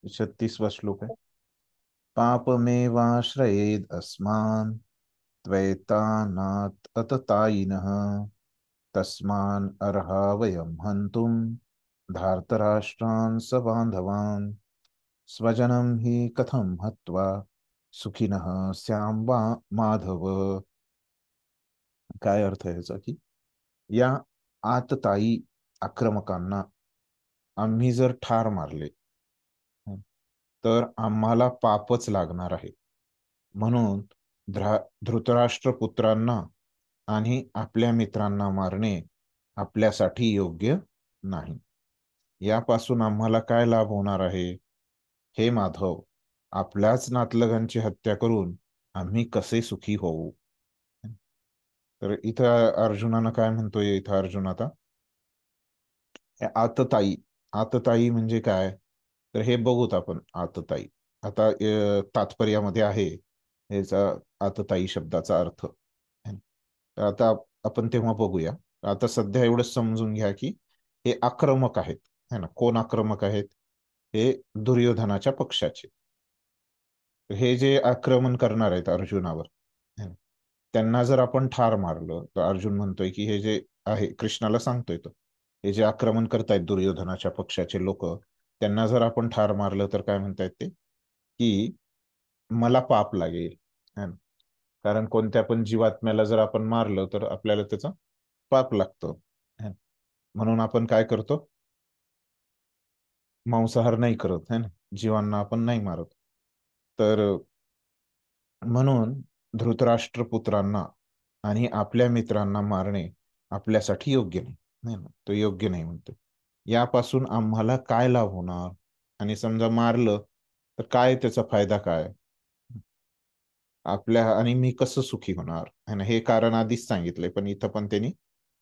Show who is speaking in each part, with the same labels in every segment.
Speaker 1: 36वां श्लोक आहे. पापमेवाश्रयेद् अस्मान् त्वैतानात् अततायिनः तस्मान् अर्हा वयं हन्तुं धार्तराष्ट्रान् सबान्धवान् स्वजनं हि कथं हत्वा सुखिनः स्याम माधव. काय अर्थ आहे याचा की या आततायी आक्रमकांना आम्ही जर ठार मारले तर आम्हाला पापच लागणार आहे. म्हणून धृतराष्ट्र पुत्रांना आणि आपल्या मित्रांना मारणे आपल्यासाठी योग्य नाही. यापासून आम्हाला काय लाभ होणार आहे? हे माधव, आपल्याच नातलगांची हत्या करून आम्ही कसे सुखी होऊ? तर इथं अर्जुनानं काय म्हणतोय? इथं अर्जुन आता आतताई, आतताई म्हणजे काय? तर हे बघूत आपण. आतताई आता तात्पर्यामध्ये आहे याचा आतताई शब्दाचा अर्थ. तर आता आपण तेव्हा बघूया. आता सध्या एवढंच समजून घ्या की हे आक्रमक आहेत, है ना. कोण आक्रमक आहेत? हे दुर्योधनाच्या पक्षाचे. हे जे आक्रमण करणार आहेत अर्जुनावर, है ना, त्यांना जर आपण ठार मारलं तर अर्जुन म्हणतोय की हे जे आहे, कृष्णाला सांगतोय तो, हे जे आक्रमण करतायत दुर्योधनाच्या पक्षाचे लोक, त्यांना जर आपण ठार मारलं तर काय म्हणतायत ते की मला पाप लागेल, है ना. कारण कोणत्या पण जीवात्म्याला जर आपण मारलं तर आपल्याला त्याचं पाप लागतं, है ना. म्हणून आपण काय करतो? मांसाहार नाही करत, है ना. जीवांना आपण नाही मारत. तर म्हणून धृतराष्ट्र पुत्रांना आणि आपल्या मित्रांना मारणे आपल्यासाठी योग्य नाही, नाही ना. तो योग्य नाही म्हणतो. यापासून आम्हाला काय लाभ होणार? आणि समजा मारलं तर काय त्याचा फायदा काय आपल्या? आणि मी कसं सुखी होणार, है ना. हे कारण आधीच सांगितलंय, पण इथं पण त्यांनी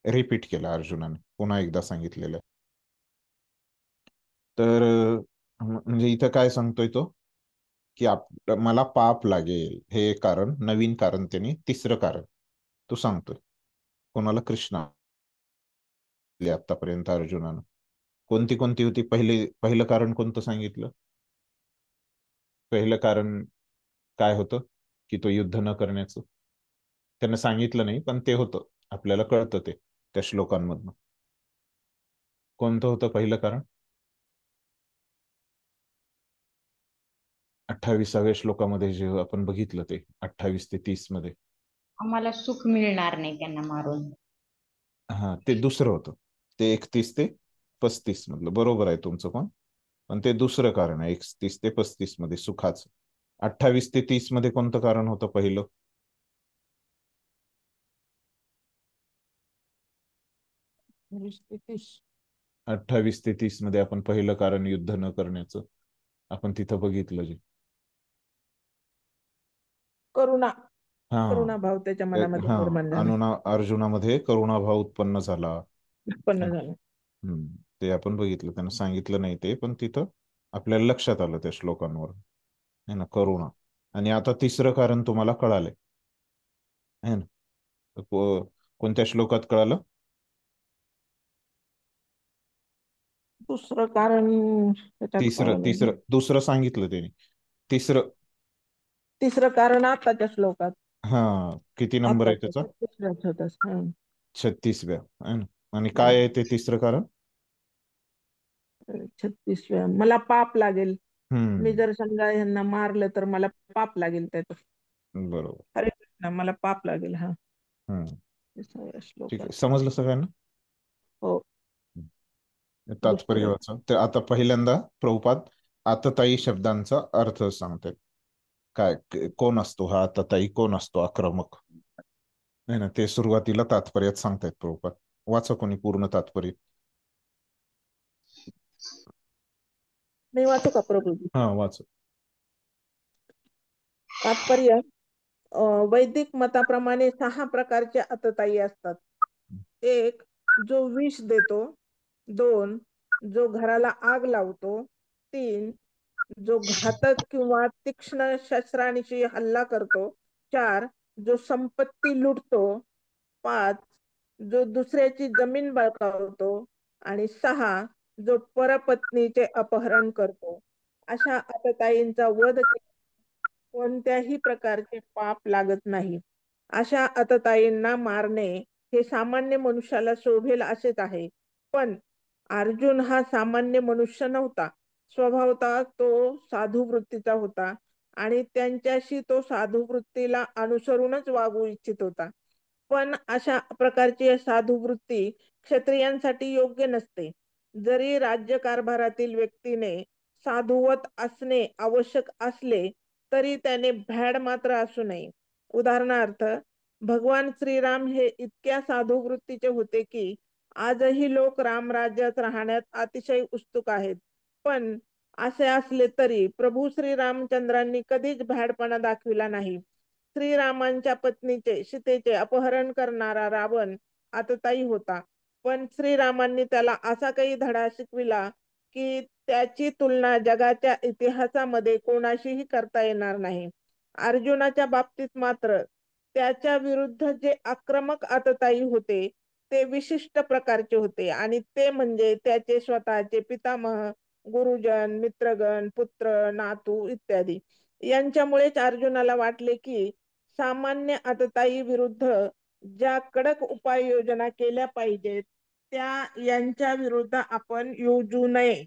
Speaker 1: रिपीट केलं, अर्जुनाने पुन्हा एकदा सांगितलेलं. तर म्हणजे इथं काय सांगतोय तो की मला पाप लागेल, हे कारण, नवीन कारण त्यांनी, तिसरं कारण तो सांगतोय. कोणाला? कृष्णा. आतापर्यंत अर्जुनानं कोणती कोणती होती? पहिलं कारण कोणतं सांगितलं? पहिलं कारण काय होतं? की तो युद्ध न करण्याचं. त्यांना सांगितलं नाही, पण ते होतं, आपल्याला कळतं ते त्या श्लोकांमधनं. कोणतं होतं पहिलं कारण? 28व्या श्लोकामध्ये जे आपण बघितलं ते 28 ते 30 मध्ये.
Speaker 2: आम्हाला सुख मिळणार नाही त्यांना मारून.
Speaker 1: हा, ते दुसरं होतं. ते 31 ते 35 मधलं. बरोबर आहे तुमचं पण ते दुसरं कारण आहे 31 ते 35 मध्ये सुखाचं. 28 ते 30 मध्ये कोणतं कारण होतं पहिलं? 28 ते 30 मध्ये आपण पहिलं कारण युद्ध न करण्याचं आपण तिथं बघितलं जे.
Speaker 3: करुणा,
Speaker 1: हा,
Speaker 3: करुणा भाव त्याच्या मनामध्ये
Speaker 1: हा,
Speaker 3: निर्माण झाला,
Speaker 1: अर्जुनामध्ये करुणाभाव उत्पन्न झाला.
Speaker 3: उत्पन्न झाला.
Speaker 1: ते आपण बघितलं. त्यांना सांगितलं नाही ते, पण तिथं आपल्याला लक्षात आलं त्या श्लोकांवर, है ना, करुणा. आणि आता तिसरं कारण तुम्हाला कळालंय, है ना. कोणत्या श्लोकात कळालं?
Speaker 3: दुसरं कारण त्याच्यात
Speaker 1: तिसरं,
Speaker 3: कळलं.
Speaker 1: दुसरं सांगितलं त्यांनी. तिसरं
Speaker 3: तिसरं कारण आताच्या श्लोकात,
Speaker 1: हा, किती नंबर आहे
Speaker 3: आताच्या
Speaker 1: त्याचा?
Speaker 3: 36 होतच.
Speaker 1: 36व्या, है ना. आणि काय आहे ते तिसरं कारण?
Speaker 3: 36व्या, मला पाप लागेल. मी
Speaker 1: हम्म,
Speaker 3: जर समजा यांना मारलं तर मला पाप लागेल त्याचं.
Speaker 1: बरोबर.
Speaker 3: हरे कृष्ण, मला पाप लागेल. हा,
Speaker 1: हम्म,
Speaker 3: 36व्या
Speaker 1: ठीक आहे.
Speaker 3: श्लोकात.
Speaker 1: समजलं सगळ्यांना?
Speaker 3: हो.
Speaker 1: तात्पर्य
Speaker 3: दुसरं
Speaker 1: वाचा. तर आता पहिल्यांदा प्रभुपाद आतताई शब्दांचा अर्थ सांगतात. काय, कोण असतो हा आतताई? कोण असतो आक्रमक? नाही ना, ते सुरुवातीला तात्पर्यात सांगतायत प्रभुपाद. वाचा कोणी पूर्ण तात्पर्य.
Speaker 3: मी वाचू का प्रभूजी?
Speaker 1: हा, वाच.
Speaker 3: तात्पर्य. वैदिक मताप्रमाणे 6 प्रकारचे आततायी असतात. 1. जो विष देतो. 2. जो घराला आग लावतो. 3. जो घातक किंवा तीक्ष्ण शस्त्रांशी हल्ला करतो. 4. जो संपत्ती लुटतो. 5. जो दुसऱ्याची जमीन बळकावतो. आणि 6. जो परपत्नीचे अपहरण करतो. अशा आततायींचा वध कोणत्याही प्रकारचे पाप लागत नाही. अशा आततायींना मारणे हे सामान्य मनुष्याला शोभेल असेच आहे. पण अर्जुन हा सामान्य मनुष्य नव्हता. स्वभावतः तो साधू वृत्तीचा होता आणि त्यांच्याशी तो साधू वृत्तीला अनुसरूनच वागू इच्छित होता. पण अशा प्रकारची साधू वृत्ती क्षत्रियांसाठी योग्य नसते. जरी राज्यकारभारातील व्यक्तीने साधुवत असणे आवश्यक असले तरी त्याने भ्याड मात्र असू नये. उदाहरणार्थ, भगवान श्रीराम हे इतक्या साधू वृत्तीचे होते की आजही लोक रामराज्यात राहण्यात अतिशय उत्सुक आहेत. पण असे असले तरी प्रभू श्रीरामचंद्रांनी कधीच भ्याडपणा दाखविला नाही. श्रीरामांच्या पत्नीचे सीतेचे अपहरण करणारा रावण आततायी होता. पण श्रीरामांनी त्याला असा काही धडा शिकविला की त्याची तुलना जगाच्या इतिहासामध्ये कोणाशीही करता येणार नाही. अर्जुनाच्या बाबतीत मात्र त्याच्या विरुद्ध जे आक्रमक आततायी होते ते विशिष्ट प्रकारचे होते आणि ते म्हणजे त्याचे स्वतःचे पितामह, गुरुजन, मित्रगण, पुत्र, नातू इत्यादी. यांच्यामुळेच अर्जुनाला वाटले की सामान्य आतताई विरुद्ध ज्या कडक उपाययोजना केल्या पाहिजेत त्या यांच्या विरुद्ध आपण योजू नये.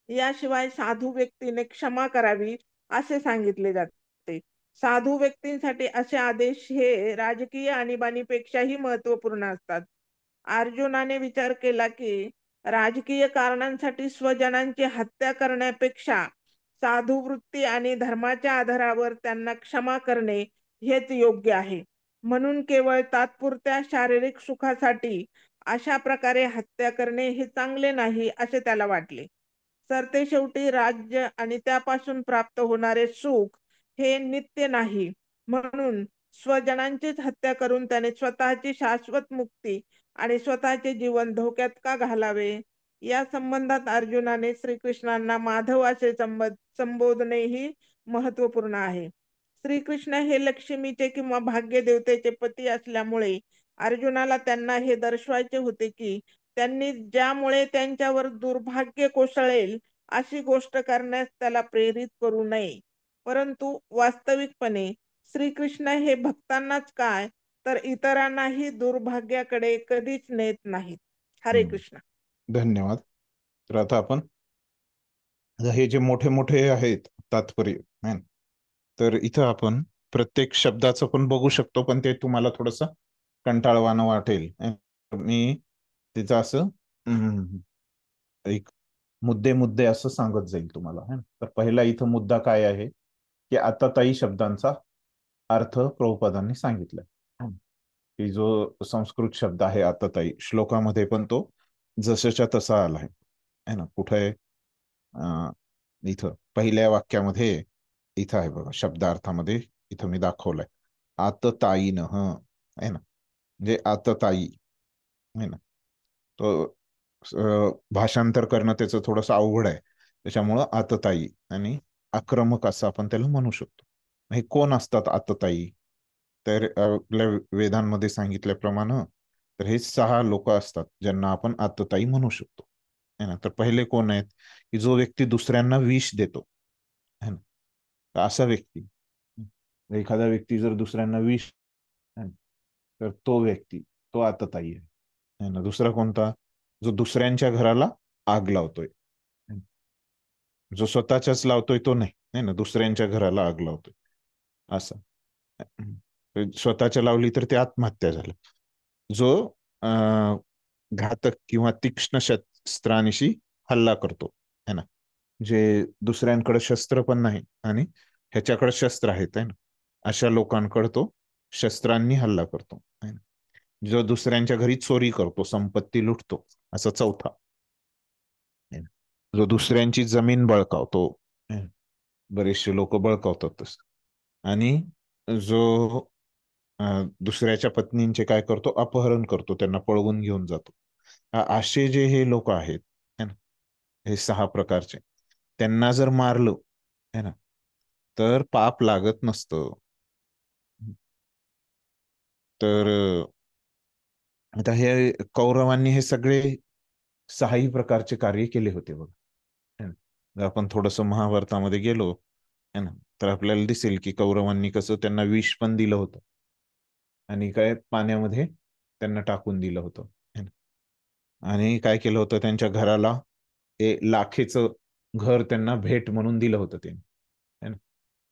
Speaker 3: याशिवाय साधू व्यक्तीने क्षमा करावी असे सांगितले जाते. साधू व्यक्तींसाठी असे आदेश हे राजकीय आणीबाणीपेक्षाही महत्वपूर्ण असतात. अर्जुनाने विचार केला की राजकीय कारणांसाठी स्वजनांची हत्या करण्यापेक्षा साधू वृत्ती आणि धर्माच्या आधारावर त्यांना क्षमा करणे हेच योग्य आहे. म्हणून केवळ तात्पुरत्या शारीरिक सुखासाठी अशा प्रकारे हत्या करणे हे चांगले नाही असे त्याला वाटले. सरतेशेवटी राज्य आणि त्यापासून प्राप्त होणारे सुख हे नित्य नाही. म्हणून स्वजनांचीच हत्या करून त्याने स्वतःची शाश्वत मुक्ती आणि स्वतःचे जीवन धोक्यात का घालावे? या संबंधात अर्जुनाने श्रीकृष्णांना माधव असे संबोधणेही महत्वपूर्ण आहे. श्रीकृष्ण हे लक्ष्मीचे किंवा भाग्यदेवतेचे पती असल्यामुळे अर्जुनाला त्यांना हे दर्शवायचे होते की त्यांनी ज्यामुळे त्यांच्यावर दुर्भाग्य कोसळेल अशी गोष्ट करण्यास त्याला प्रेरित करू नये. परंतु वास्तविकपणे श्रीकृष्ण हे भक्तांनाच काय तर इतरांनाही दुर्भाग्याकडे कधीच नेत नाहीत. हरे
Speaker 1: हम्म.
Speaker 3: कृष्ण.
Speaker 1: धन्यवाद. तर आता आपण हे जे मोठे मोठे आहेत तात्पर्य है ना, तर इथं आपण प्रत्येक शब्दाचं पण बघू शकतो, पण ते तुम्हाला थोडस कंटाळवाणं वाटेल. मी तिचं असं एक मुद्दे मुद्दे असं सांगत जाईल तुम्हाला है ना. तर पहिला इथं मुद्दा काय आहे की आताताई शब्दांचा अर्थ प्रभुपादांनी सांगितलाय, की जो संस्कृत शब्द आहे आताताई श्लोकामध्ये पण तो जसच्या तसा आलाय है ना. कुठे इथं पहिल्या वाक्यामध्ये इथं आहे बघा, शब्दार्थामध्ये इथं मी दाखवलंय आतताईन ह आहे ना, म्हणजे आतताई आहे ना. तो भाषांतर करणं त्याचं थोडंसं अवघड आहे, त्याच्यामुळं आतताई आणि आक्रमक असं आपण त्याला म्हणू शकतो. हे कोण असतात आतताई? तर आपल्या वेदांमध्ये सांगितल्याप्रमाणे तर हे 6 लोक असतात ज्यांना आपण आतताई म्हणू शकतो है ना. तर पहिले कोण आहेत की जो व्यक्ती दुसऱ्यांना विष देतो है ना. तर असा व्यक्ती, एखादा व्यक्ती जर दुसऱ्यांना विष है ना, तर तो व्यक्ती तो आतताई आहे ना. दुसरा कोणता? जो दुसऱ्यांच्या घराला आग लावतोय, जो स्वतःच्याच लावतोय तो नाही है ना, दुसऱ्यांच्या घराला आग लावतोय असं. स्वतःच्या लावली तर ते आत्महत्या झालं. जो घातक किंवा तीक्ष्ण शस्त्रांशी हल्ला करतो है ना, जे दुसऱ्यांकडे शस्त्र पण नाही आणि ह्याच्याकडे शस्त्र आहेत है ना, अशा लोकांकडे तो शस्त्रांनी हल्ला करतो है ना. जो दुसऱ्यांच्या घरी चोरी करतो, संपत्ती लुटतो, असा चौथा. जो दुसऱ्यांची जमीन बळकावतो, बरेचसे लोक बळकावतातच. आणि जो दुसऱ्याच्या पत्नींचे काय करतो, अपहरण करतो, त्यांना पळवून घेऊन जातो. असे जे हे लोक आहेत है ना, हे 6 प्रकारचे, त्यांना जर मारलं है ना तर पाप लागत नसतं. तर आता हे कौरवांनी हे सगळे 6ही प्रकारचे कार्य केले होते बघ. जर आपण थोडस महाभारतामध्ये गेलो है ना, तर आपल्याला दिसेल की कौरवांनी कसं त्यांना विष पण दिलं होतं आणि काय पाण्यामध्ये त्यांना टाकून दिलं होतं है ना. आणि काय केलं होतं, त्यांच्या घराला ते लाखेचं घर त्यांना भेट म्हणून दिलं होतं त्यांनी है ना.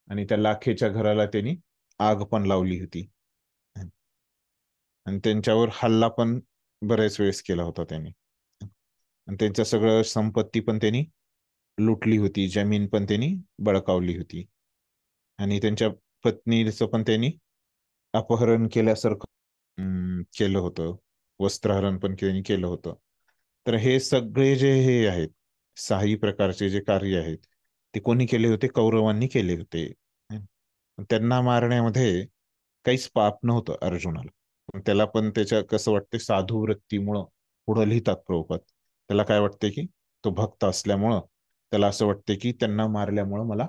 Speaker 1: आणि त्या लाखेच्या घराला त्यांनी आग पण लावली होती है ना. आणि त्यांच्यावर हल्ला पण बरेच वेळेस केला होता त्यांनी. आणि त्यांच्या सगळं संपत्ती पण त्यांनी लुटली होती, जमीन पण त्यांनी बळकावली होती. आणि त्यांच्या पत्नीचं पण त्यांनी अपहरण केल्यासारखं केलं होतं, वस्त्रहरण पण त्यांनी केलं होतं. तर हे सगळे जे हे आहेत, साही प्रकारचे जे कार्य आहेत, ते कोणी केले होते? कौरवांनी केले होते. त्यांना मारण्यामध्ये काहीच पाप नव्हतं अर्जुनाला. पण त्याला पण त्याच्या कसं वाटतं, साधू वृत्तीमुळं पुढं लिहितात प्रभुपाद, त्याला काय वाटते की तो भक्त असल्यामुळं त्याला असं वाटते की त्यांना मारल्यामुळं मला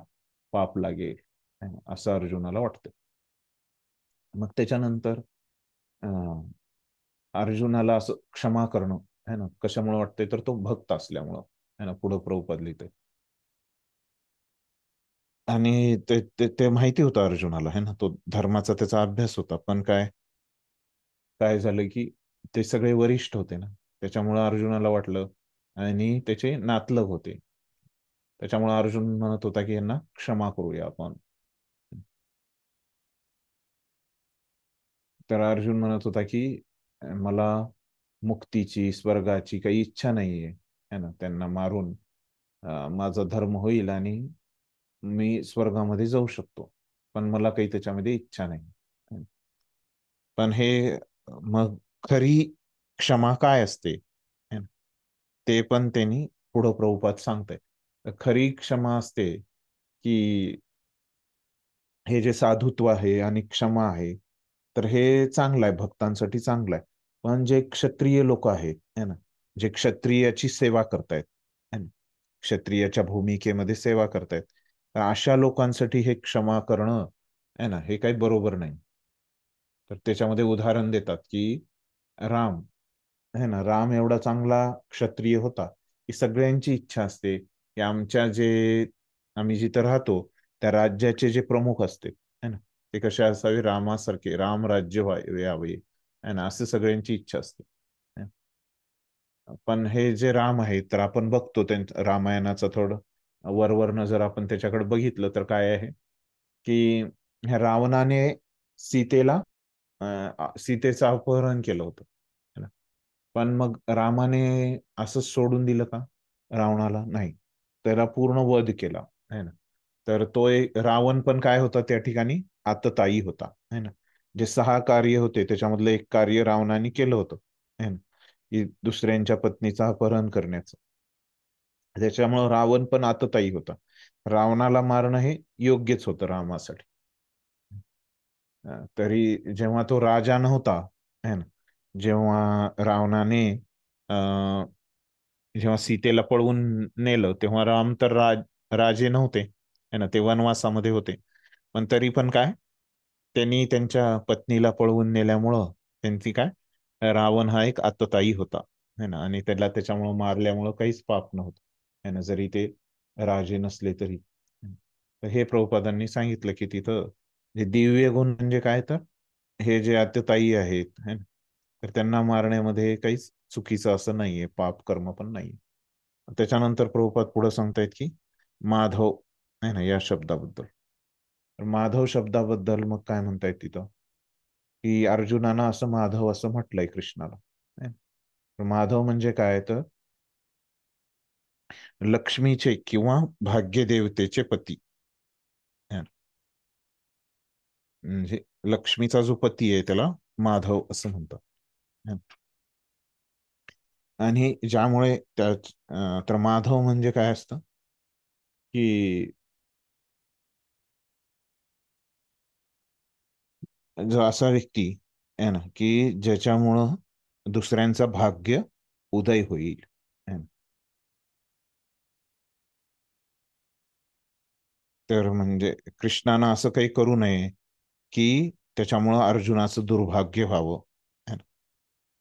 Speaker 1: पाप लागेल, असं अर्जुनाला वाटतं. मग त्याच्यानंतर अं, अर्जुनाला असं क्षमा करणं है ना, कशामुळे वाटतंय, तर तो भक्त असल्यामुळं है ना, पुढं प्रभुपाद लिहितंय. आणि ते ते ते माहिती होतं अर्जुनाला है ना, तो धर्माचा त्याचा अभ्यास होता. पण काय काय झालं की ते सगळे वरिष्ठ होते ना, त्याच्यामुळे अर्जुनाला वाटलं, आणि त्याचे नातलग होते, त्याच्यामुळे अर्जुन म्हणत होता की यांना क्षमा करूया आपण. तर अर्जुन म्हणत होता की मला मुक्तीची, स्वर्गाची काही इच्छा नाहीये है ना, त्यांना मारून माझा धर्म होईल आणि मी स्वर्गामध्ये जाऊ शकतो, पण मला काही त्याच्यामध्ये इच्छा नाही. पण हे मग खरी क्षमा काय असते है ना, ते पण त्यांनी पुढं प्रभुपाद सांगतायत. खरी क्षमा असते की हे जे साधुत्व आहे आणि क्षमा आहे, तर हे चांगलं आहे, भक्तांसाठी चांगलं आहे. पण जे क्षत्रिय लोक आहेत है ना, जे क्षत्रियाची सेवा करतायत है ना, क्षत्रियाच्या भूमिकेमध्ये सेवा करतायत, तर अशा लोकांसाठी हे क्षमा करणं है ना, हे काही बरोबर नाही. तर त्याच्यामध्ये उदाहरण देतात की राम है ना, राम एवढा चांगला क्षत्रिय होता की सगळ्यांची इच्छा असते की आम्ही जिथं राहतो त्या राज्याचे जे प्रमुख असते है ना, ते कसे असावे, रामासारखे, राम राज्य यावे है ना, असं सगळ्यांची इच्छा असते. पण हे जे राम आहेत, तर आपण बघतो त्यांचं रामायणाचं थोडं वरवरनं जर आपण त्याच्याकडे बघितलं, तर काय आहे की ह्या रावणाने सीतेला सीतेचं अपहरण केलं होतं है ना. पण मग रामाने असंच सोडून दिलं का रावणाला? नाही, त्याला पूर्ण वध केला है ना. तर तो एक रावण पण काय होता त्या ठिकाणी? आततायी होता है ना. जे 6 कार्य होते त्याच्यामधलं एक कार्य रावणाने केलं होतं है ना, की दुसऱ्यांच्या पत्नीचं अपहरण करण्याचं. त्याच्यामुळं रावण पण आततायी होता. रावणाला मारणं हे योग्यच होतं रामासाठी. तरी जेव्हा तो राजा नव्हता है ना, जेव्हा रावणाने अं, जेव्हा सीतेला पळवून नेलं, तेव्हा राम तर राजे नव्हते है ना, ते वनवासामध्ये होते. पण तरी पण काय, त्यांनी त्यांच्या पत्नीला पळवून नेल्यामुळं त्यांची काय, रावण हा एक आततायी होता है ना, आणि त्याला त्याच्यामुळं मारल्यामुळं काहीच पाप नव्हतं है ना, जरी ते राजे नसले तरी. तर हे प्रभुपादांनी सांगितलं की तिथं जे दिव्य गुण म्हणजे काय, तर हे जे आततायी आहेत है ना, तर त्यांना मारण्यामध्ये काहीच चुकीचं असं नाहीये, पाप कर्म पण नाहीये. त्याच्यानंतर प्रभुपाद पुढे सांगतायत की माधव आहे ना, या शब्दाबद्दल. तर माधव शब्दाबद्दल मग काय म्हणतायत तिथं, की अर्जुनानं असं माधव असं म्हटलंय कृष्णाला है ना. तर माधव म्हणजे काय, तर लक्ष्मीचे किंवा भाग्यदेवतेचे पती है ना. म्हणजे लक्ष्मीचा जो पती आहे त्याला माधव असं म्हणतात है ना. आणि ज्यामुळे तर माधव म्हणजे काय असतं की जो असा व्यक्ती आहे ना, की ज्याच्यामुळं दुसऱ्यांचं भाग्य उदय होईल है ना. तर म्हणजे कृष्णानं असं काही करू नये की त्याच्यामुळं अर्जुनाचं दुर्भाग्य व्हावं है ना.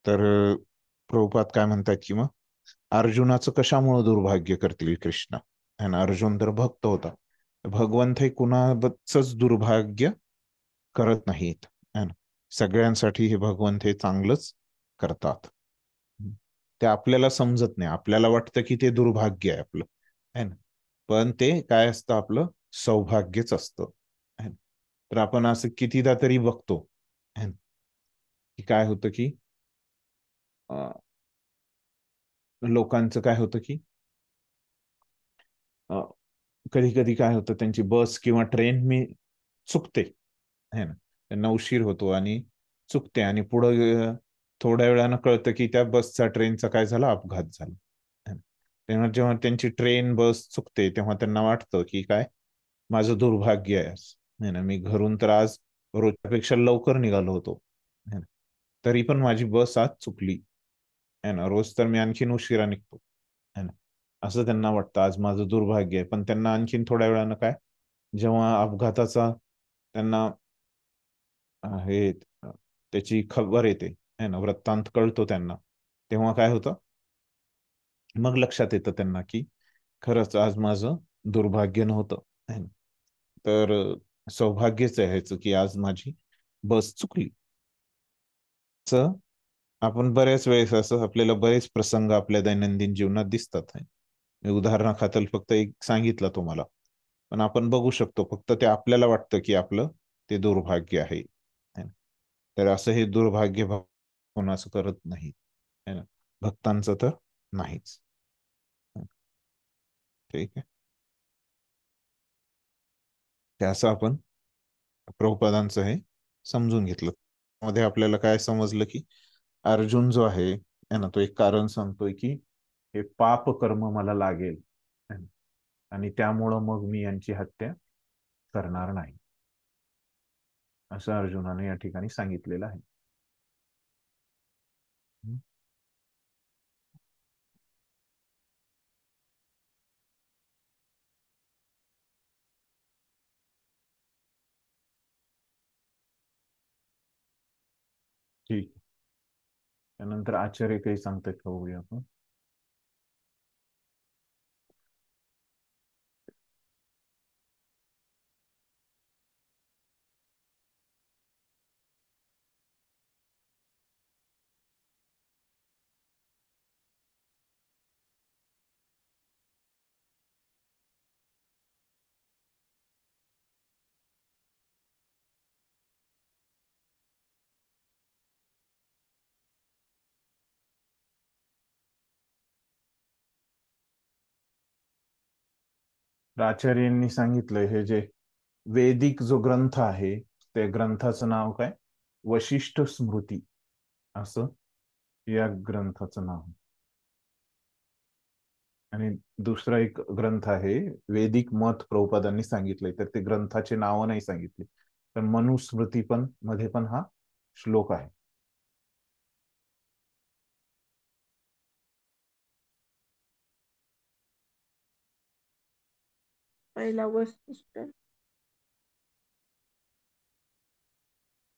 Speaker 1: तर प्रभुपाद काय म्हणतात की मग अर्जुनाचं कशामुळं दुर्भाग्य करतील कृष्ण, है ना. अर्जुन तर भक्त होता. भगवंत हे कुणाचंच दुर्भाग्य करत नाहीत, है ना. सगळ्यांसाठी हे भगवंत हे चांगलंच करतात. ते आपल्याला समजत नाही, आपल्याला वाटतं की ते दुर्भाग्य आहे आपलं, है ना. पण ते काय असतं, आपलं सौभाग्यच असतं, है ना. तर आपण असं कितीदा तरी बघतो, है ना, की काय होतं की लोकांचं काय होतं की कधी कधी काय होतं, त्यांची बस किंवा ट्रेन मी चुकते, है ना. त्यांना उशीर होतो आणि चुकते, आणि पुढं थोड्या वेळानं कळतं की त्या बसचा, ट्रेनचा काय झाला, अपघात झाला, है ना. तेव्हा जेव्हा त्यांची ट्रेन बस चुकते तेव्हा त्यांना वाटतं की काय, माझं दुर्भाग्य आहे आज, है ना. मी घरून तर आज रोजच्यापेक्षा लवकर निघालो होतो, है ना, तरी पण माझी बस आज चुकली, है ना. रोज तर मी आणखीन उशिरा निघतो, है ना. असं त्यांना वाटतं, आज माझं दुर्भाग्य आहे. पण त्यांना आणखीन थोड्या वेळानं काय, जेव्हा अपघाताचा त्यांना हे त्याची खबर येते, है ना, वृत्तांत कळतो त्यांना, तेव्हा काय होतं, मग लक्षात येतं त्यांना की खरंच आज माझं दुर्भाग्य नव्हतं, है ना. तर सौभाग्यच आहे ह्याचं की आज माझी बस चुकली. असं आपण बऱ्याच वेळेस, असं आपल्याला बरेच प्रसंग आपल्या दैनंदिन जीवनात दिसतात, है. मी उदाहरणाखातर फक्त एक सांगितलं तुम्हाला, पण आपण बघू शकतो, फक्त ते आपल्याला वाटतं की आपलं ते दुर्भाग्य आहे, है ना. तर असं हे दुर्भाग्य कोणाचं करत नाही, है ना, भक्तांचं तर नाहीच. ठीक आहे. ते असं आपण प्रभुपादांचं हे समजून घेतलं. मध्ये आपल्याला काय समजलं की अर्जुन जो आहे, है ना, तो एक कारण सांगतोय की हे पाप कर्म मला लागेल, है ना, आणि त्यामुळं मग मी यांची हत्या करणार नाही, असं अर्जुनाने या ठिकाणी सांगितलेलं आहे. ठीक आहे. त्यानंतर आचार्य काही सांगतायत का, बघूया आपण. तर आचार्यांनी सांगितलं, हे जे वेदिक जो ग्रंथ आहे, त्या ग्रंथाचं नाव काय, वशिष्ठ स्मृती, असं या ग्रंथाचं नाव. आणि दुसरा एक ग्रंथ आहे वेदिक मत, प्रभुपादांनी सांगितलंय, तर ते ग्रंथाचे नाव नाही सांगितले, तर मनुस्मृती पण मध्ये पण हा श्लोक आहे.
Speaker 3: पहिला वशिष्ठ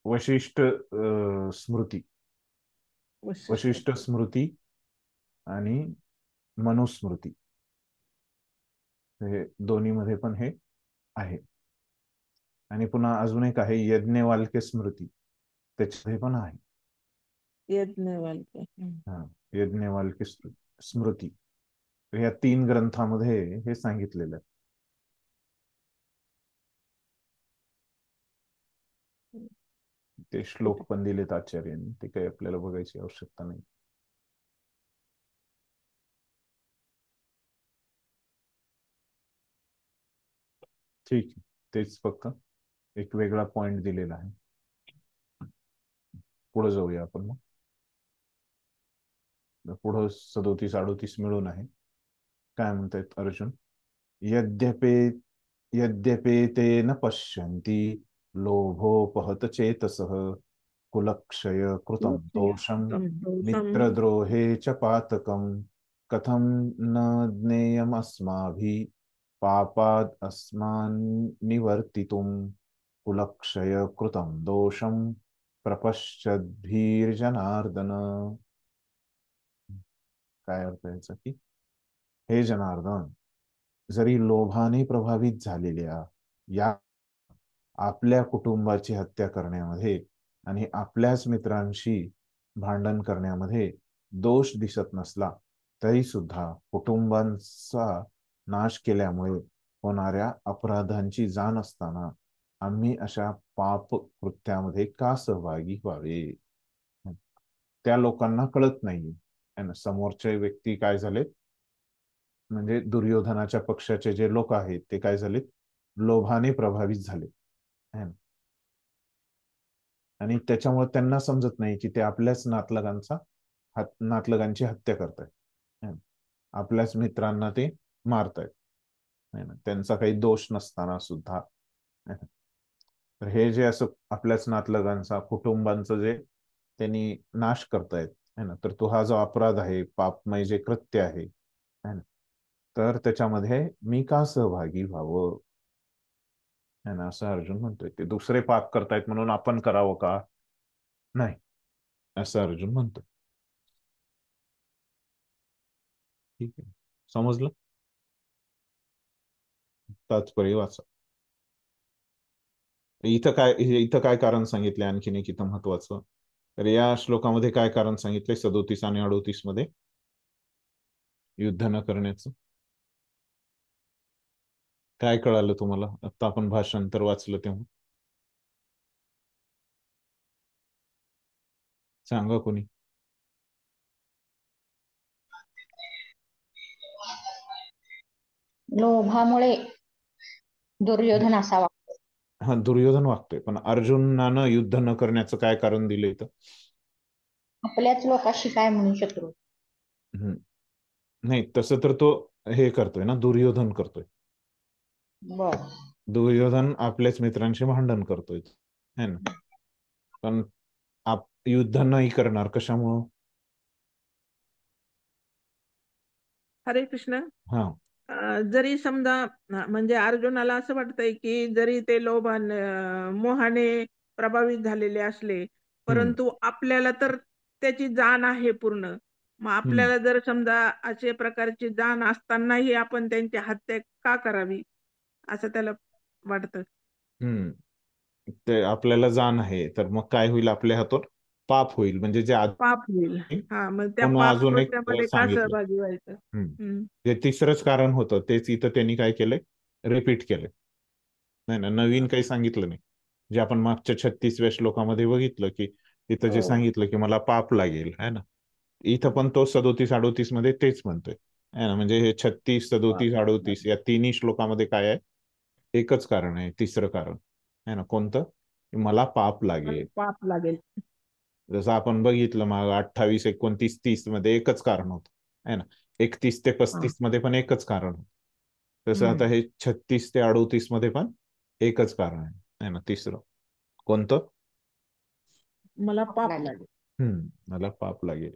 Speaker 1: वशिष्ठ स्मृती, वशिष्ठ स्मृती आणि मनुस्मृती, हे दोन्ही मध्ये पण हे आहे. आणि पुन्हा अजून एक आहे यज्ञवाल्क्य स्मृती, त्याच्यामध्ये पण आहे.
Speaker 3: यज्ञवल्क्य.
Speaker 1: हा, यज्ञवाल्क्य स्मृती, तर या 3 ग्रंथामध्ये हे सांगितलेलं आहे. ते श्लोक पण दिलेत आचार्यांनी, ते काही आपल्याला बघायची आवश्यकता नाही. ठीक आहे, तेच फक्त एक वेगळा पॉइंट दिलेला आहे. पुढे जाऊया आपण मग. पुढं 37-38 मिळून आहे. काय म्हणतायत अर्जुन, यद्यपि यद्यपि न पश्यन्ति लोभोपहत चेतसः कुलक्षय कृतं दोषं मित्रद्रोहे च पातकं कथं न ज्ञेयम् अस्माभिः पापाद् अस्मान् निवर्तितुं कुलक्षय कृतं दोषं प्रपश्यद्भिर्जनार्दन. काय अर्थ याचा की, हे जनार्दन, जरी लोभाने प्रभावित झालेल्या या आपल्या कुटुंबाची हत्या करण्यामध्ये आणि आपल्याच मित्रांशी भांडण करण्यामध्ये दोष दिसत नसला तरी सुद्धा कुटुंबांचा नाश केल्यामुळे होणाऱ्या अपराधांची जाण असताना आम्ही अशा पाप कृत्यामध्ये का सहभागी व्हावे? त्या लोकांना कळत नाही. समोरचे व्यक्ती काय झाले, म्हणजे दुर्योधनाच्या पक्षाचे जे लोक आहेत ते काय झाले, लोभाने प्रभावित झाले. आणि त्याच्यामुळे त्यांना समजत नाही की ते आपल्याच नातलगांची हत्या करतायत, आपल्याच मित्रांना ते मारतायत, त्यांचा काही दोष नसताना सुद्धा. तर हे जे असं आपल्याच नातलगांचा, कुटुंबांचं जे त्यांनी नाश करतायत है ना, तर तो हा जो अपराध आहे, पापमय जे कृत्य आहे ना, तर त्याच्यामध्ये मी का सहभागी व्हावं है ना, असं अर्जुन म्हणतोय. ते दुसरे पाप करतायत म्हणून आपण करावं का? नाही, असं अर्जुन म्हणतो. ठीक आहे, समजलं? तात्पर्य वाचा. इथं काय कारण सांगितले आणखीन एक इथं महत्वाचं. तर या श्लोकामध्ये काय कारण सांगितले 37 आणि 38 मध्ये युद्ध न करण्याचं? काय कळालं तुम्हाला आता आपण भाषांतर वाचलं तेव्हा? सांगा कोणी.
Speaker 2: लोभामुळे दुर्योधन असा वागतो.
Speaker 1: हा, दुर्योधन वागतोय, पण अर्जुनानं युद्ध न करण्याचं काय कारण दिलं इथं?
Speaker 2: आपल्याच लोकांशी काय म्हणू शत्रू.
Speaker 1: नाही, तसं तर तो हे करतोय ना, दुर्योधन करतोय.
Speaker 2: बर,
Speaker 1: दुर्योधन आपल्याच मित्रांशी भांडण करतोय है ना, पण युद्ध नाही करणार कशामुळं?
Speaker 3: हरे कृष्ण.
Speaker 1: हा,
Speaker 3: जरी समजा म्हणजे अर्जुनाला असं वाटतंय की जरी ते मोहाने प्रभावित झालेले असले, परंतु आपल्याला तर त्याची जाण आहे पूर्ण. मग आपल्याला जर समजा अशा प्रकारची जाण असतानाही आपण त्यांची हत्या का करावी, असं त्याला वाटतं.
Speaker 1: हम्म ते आपल्याला जाण आहे, तर मग काय होईल, आपल्या हातून पाप होईल, म्हणजे जे
Speaker 3: पाप होईल. हा, मग त्या
Speaker 1: पुन्हा
Speaker 3: पाप
Speaker 1: अजून एक
Speaker 3: कृत्यामध्ये का
Speaker 1: सांगितलं.
Speaker 3: सहभागी व्हायचं?
Speaker 1: जे तिसरंच कारण होतं तेच इथं त्यांनी काय केलंय, रिपीट केलंय. नाही ना, नवीन काही सांगितलं नाही. जे आपण मागच्या 36व्या श्लोकामध्ये बघितलं की इथं जे सांगितलं की मला पाप लागेल है ना, इथं पण तो 37-38 मध्ये तेच म्हणतोय है ना. म्हणजे हे 36, 37, 38 या तिन्ही श्लोकामध्ये काय आहे, एकच कारण आहे, तिसरं कारण है ना. कोणतं? मला पाप लागेल.
Speaker 3: पाप लागेल.
Speaker 1: जसं आपण बघितलं मग 28, 29, 30 मध्ये एकच कारण होतं है ना. 31 ते 35 मध्ये पण एकच कारण होतं. तसं आता हे 36 ते 38 मध्ये पण एकच कारण आहे ना, तिसरं. कोणतं?
Speaker 3: मला पाप लागेल.
Speaker 1: मला पाप लागेल.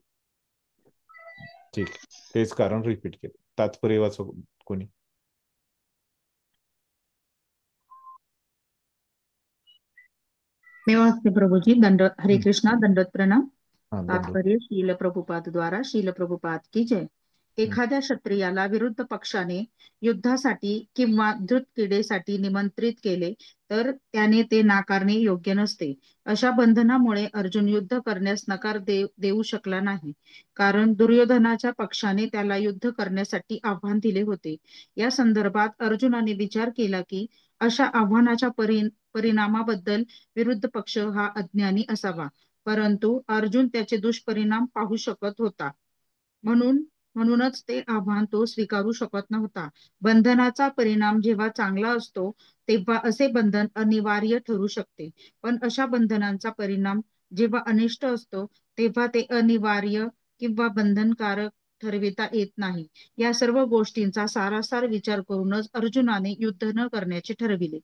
Speaker 1: ठीक, तेच कारण रिपीट केलं. तात्पर्य वाचो कोणी.
Speaker 4: मी वाचते प्रभूजी. हरे कृष्णा, दंडवत प्रणाम.
Speaker 1: हा,
Speaker 4: तात्पर्य शील प्रभुपाद द्वारा शील प्रभुपाद की जय. एखाद्या क्षत्रियाला विरुद्ध पक्षाने युद्धासाठी किंवा धृतक्रीडेसाठी निमंत्रित केले तर त्याने ते नाकारणे योग्य नसते. अशा बंधनामुळे अर्जुन युद्ध करण्यास नकार देऊ शकला नाही, कारण दुर्योधनाच्या पक्षाने त्याला युद्ध करण्यासाठी आव्हान दिले होते. या संदर्भात अर्जुनाने विचार केला की अशा आव्हानाच्या परिणामाबद्दल विरुद्ध पक्ष हा अज्ञानी असावा, परंतु अर्जुन त्याचे दुष्परिणाम पाहू शकत होता. म्हणूनच ते आव्हान तो स्वीकारू शकत नव्हता. बंधनाचा परिणाम जेव्हा चांगला असतो तेव्हा असे बंधन अनिवार्य ठरू शकते, पण अशा बंधनांचा परिणाम जेव्हा अनिष्ट असतो तेव्हा ते अनिवार्य किंवा बंधनकारक ठरविता येत नाही. या सर्व गोष्टींचा सारासार विचार करूनच अर्जुनाने युद्ध न करण्याचे ठरविले.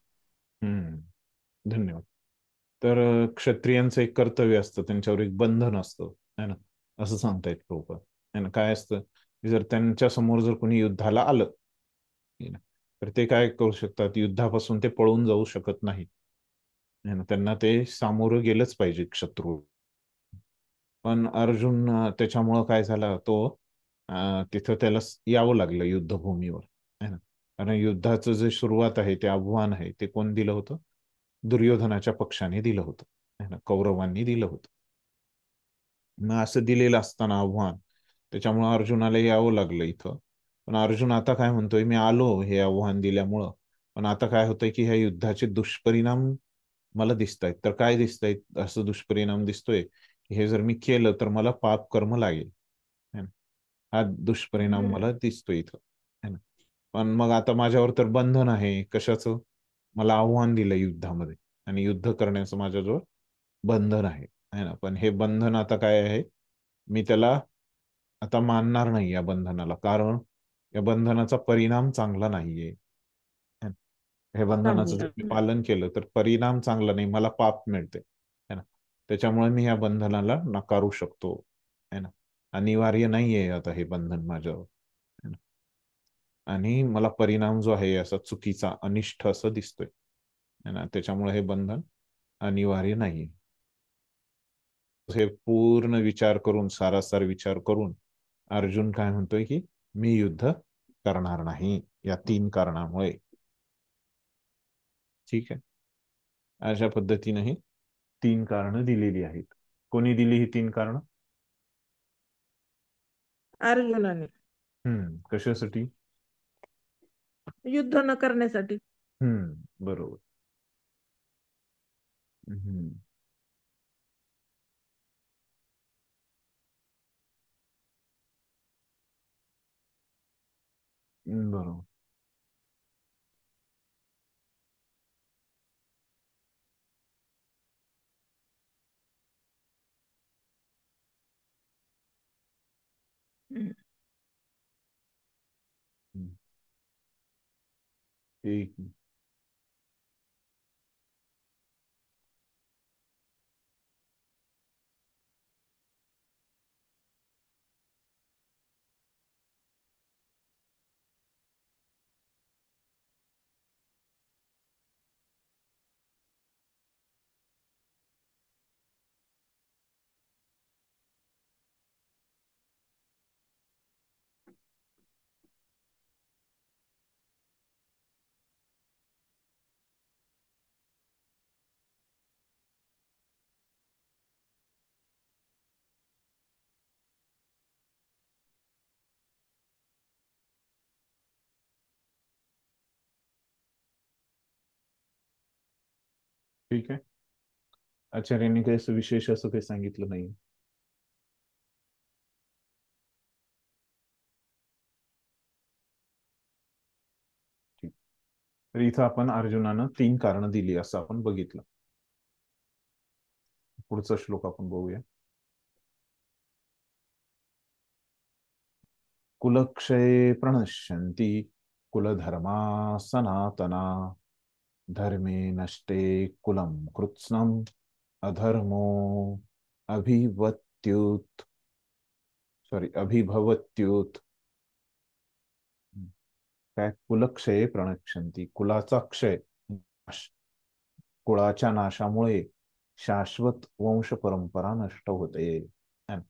Speaker 1: धन्यवाद. तर क्षत्रियांचं एक कर्तव्य असतं, त्यांच्यावर एक बंधन असतं है ना, असं सांगतायत लोक है ना. काय असतं, जर त्यांच्या समोर जर कोणी युद्धाला आलं तर ते काय करू शकतात, युद्धापासून ते पळून जाऊ शकत नाही है ना, त्यांना ते सामोरं गेलंच पाहिजे शत्रू. पण अर्जुन त्याच्यामुळं काय झाला, तो तिथं त्याला यावं लागलं युद्धभूमीवर है ना. कारण युद्धाचं जे सुरुवात आहे, ते आव्हान आहे, ते कोण दिलं होतं? दुर्योधनाच्या पक्षाने दिलं होतं, है ना, कौरवांनी दिलं होतं. मग असं दिलेलं असताना आव्हान, त्याच्यामुळे अर्जुनाला यावं लागलं इथं. पण अर्जुन आता काय म्हणतोय, मी आलो हे आव्हान दिल्यामुळं, पण आता काय होतंय की ह्या युद्धाचे दुष्परिणाम मला दिसत आहेत. तर काय दिसत आहेत? असं दुष्परिणाम दिसतोय की हे जर मी केलं तर मला पाप कर्म लागेल, है ना. हा दुष्परिणाम मला दिसतोय इथं, है ना. पण मग आता माझ्यावर तर बंधन आहे कशाचं? मला आव्हान दिलं युद्धामध्ये आणि युद्ध करण्याचं माझ्याजवळ बंधन आहे, है ना. पण हे बंधन आता काय आहे? मी त्याला आता मानणार नाही या बंधनाला, कारण या बंधनाचा परिणाम चांगला नाहीये, है ना. हे बंधनाचं जर मी पालन केलं तर परिणाम चांगला नाही, मला पाप मिळते, है ना. त्याच्यामुळे मी या बंधनाला नकारू शकतो, है ना. अनिवार्य नाहीये आता हे बंधन माझ्यावर, है ना. आणि मला परिणाम जो आहे असा चुकीचा अनिष्ट असं दिसतोय, है ना. त्याच्यामुळे हे बंधन अनिवार्य नाहीये. हे पूर्ण विचार करून, सारासार विचार करून अर्जुन काय म्हणतोय की मी युद्ध करणार नाही या 3 कारणामुळे. ठीक आहे. अशा पद्धतीने ही 3 कारणं दिलेली आहेत. कोणी दिली ही 3 कारणं?
Speaker 3: अर्जुनाने
Speaker 1: कशासाठी?
Speaker 3: युद्ध न करण्यासाठी.
Speaker 1: बरोबर. बरोबर.
Speaker 3: हम्म.
Speaker 1: ठीक. ठीक आहे. आचार्यांनी काही असं विशेष असं काही सांगितलं नाही. ठीक. तर इथं आपण अर्जुनानं 3 कारणं दिली असं आपण बघितलं. पुढचा श्लोक आपण बघूया. कुलक्षये प्रणश्यन्ति कुलधर्मा सनातना धर्मे नष्टे कुलं कृत्स्नम् अधर्मो अभिवत्युत अभिभवत्युत. काय? कुलक्षये प्रणश्यन्ति, कुलाचा क्षय, नाश. कुळाच्या नाशामुळे शाश्वत वंश परंपरा नष्ट होते, है ना.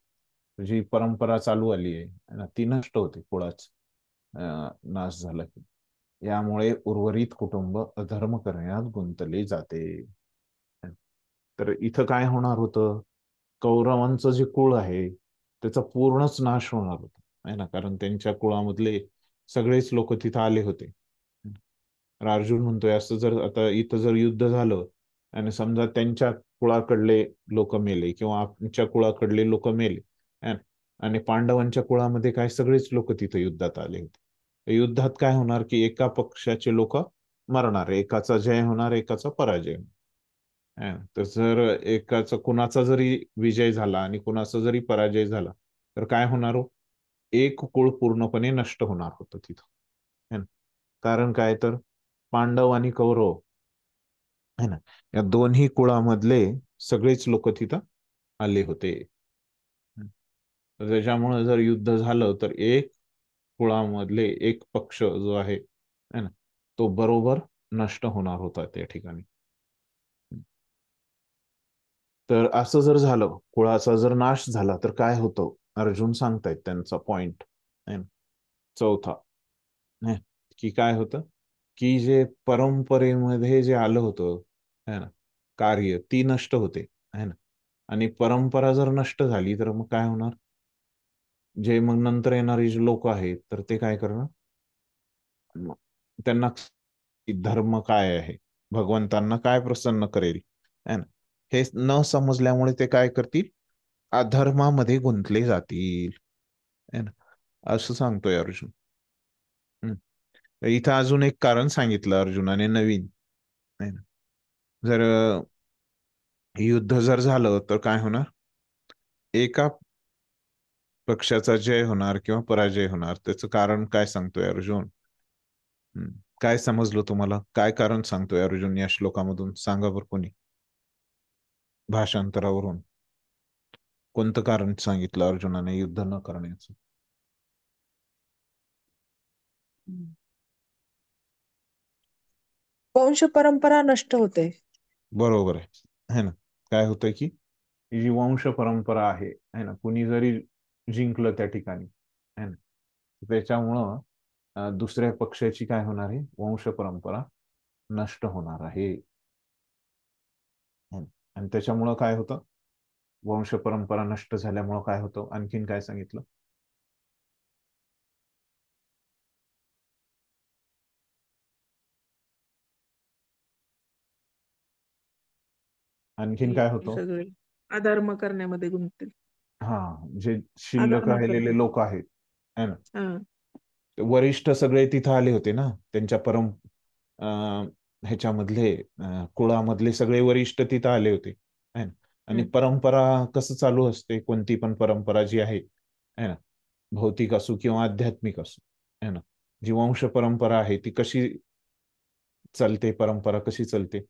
Speaker 1: जी परंपरा चालू आली आहे ना, ती नष्ट होते कुळाच नाश झाला की. यामुळे उर्वरित कुटुंब अधर्म करण्यात गुंतले जाते. तर इथं काय होणार होतं? कौरवांचं जे कुळ आहे त्याचा पूर्णच नाश होणार होता, आहे ना, कारण त्यांच्या कुळामधले सगळेच लोक तिथं आले होते. तर अर्जुन म्हणतोय असं जर आता इथं जर युद्ध झालं आणि समजा त्यांच्या कुळाकडले लोक मेले किंवा आमच्या कुळाकडले लोक मेले, आणि पांडवांच्या कुळामध्ये काय सगळेच लोक तिथे युद्धात आले होते. युद्धात काय होणार की एका पक्षाचे लोक मरणार, एकाचा जय होणार, एकाचा पराजय. तर जर एकाचा कुणाचा जरी विजय झाला आणि कुणाचा जरी पराजय झाला तर काय होणार हो? एक कुळ पूर्णपणे नष्ट होणार होतं तिथं, है ना. कारण काय? तर पांडव आणि कौरव, है ना, या दोन्ही कुळामधले सगळेच लोक तिथं आले होते. तर त्याच्यामुळे जर युद्ध झालं तर एक कुळामधले एक पक्ष जो आहे, है ना, तो बरोबर नष्ट होणार होता त्या ठिकाणी. तर असं जर झालं, कुळाचा जर नाश झाला तर काय होतं? अर्जुन सांगतायत त्यांचा पॉइंट, चौथा. की काय होतं की जे परंपरेमध्ये जे आलं होतं है ना कार्य, ती नष्ट होते है ना. आणि परंपरा जर नष्ट झाली तर मग काय होणार, जे मग नंतर येणारे जे लोक आहेत तर ते काय करणार, मग त्यांना धर्म काय आहे, भगवंतांना काय प्रसन्न करेल है ना, हे न समजल्यामुळे ते काय करतील, अधर्मामध्ये गुंतले जातील है ना, असं सांगतोय अर्जुन. हम्म. इथं अजून एक कारण सांगितलं अर्जुनाने नवीन है ना. जर युद्ध जर झालं तर काय होणार, एका पक्षाचा जय होणार किंवा पराजय होणार. त्याचं कारण काय सांगतोय अर्जुन. काय समजलं तुम्हाला, काय कारण सांगतोय अर्जुन या श्लोकामधून, सांगा बरं कोणी भाषांतरावरून. कोणतं कारण सांगितलं अर्जुनाने युद्ध न करण्याचं.
Speaker 5: वंश परंपरा नष्ट होते.
Speaker 1: बरोबर आहे है ना. काय होतंय की जी वंश परंपरा आहे है ना, कुणी जरी जिंकलं त्या ठिकाणी है ना, त्याच्यामुळं दुसऱ्या पक्षाची काय होणार आहे, वंश परंपरा नष्ट होणार आहे है ना. आणि त्याच्यामुळं काय होतं, वंश परंपरा नष्ट झाल्यामुळं काय होतं, आणखीन काय सांगितलं. आणखीन काय
Speaker 3: की
Speaker 1: होतं.
Speaker 3: सगळे अधर्म करण्यामध्ये गुंततील.
Speaker 1: हा, जे शिल्लक
Speaker 3: अधर्म
Speaker 1: राहिलेले
Speaker 3: करतील.
Speaker 1: लोक आहेत है ना,
Speaker 3: हा.
Speaker 1: वरिष्ठ सगळे तिथं आले होते ना, त्यांच्या ह्याच्यामधले कुळामधले सगळे वरिष्ठ तिथं आले होते है ना. आणि
Speaker 3: हम्म.
Speaker 1: परंपरा कसं चालू असते, कोणती पण परंपरा जी आहे है ना, भौतिक असो किंवा आध्यात्मिक असो है ना, जी वंश परंपरा आहे ती कशी चालते, परंपरा कशी चालते.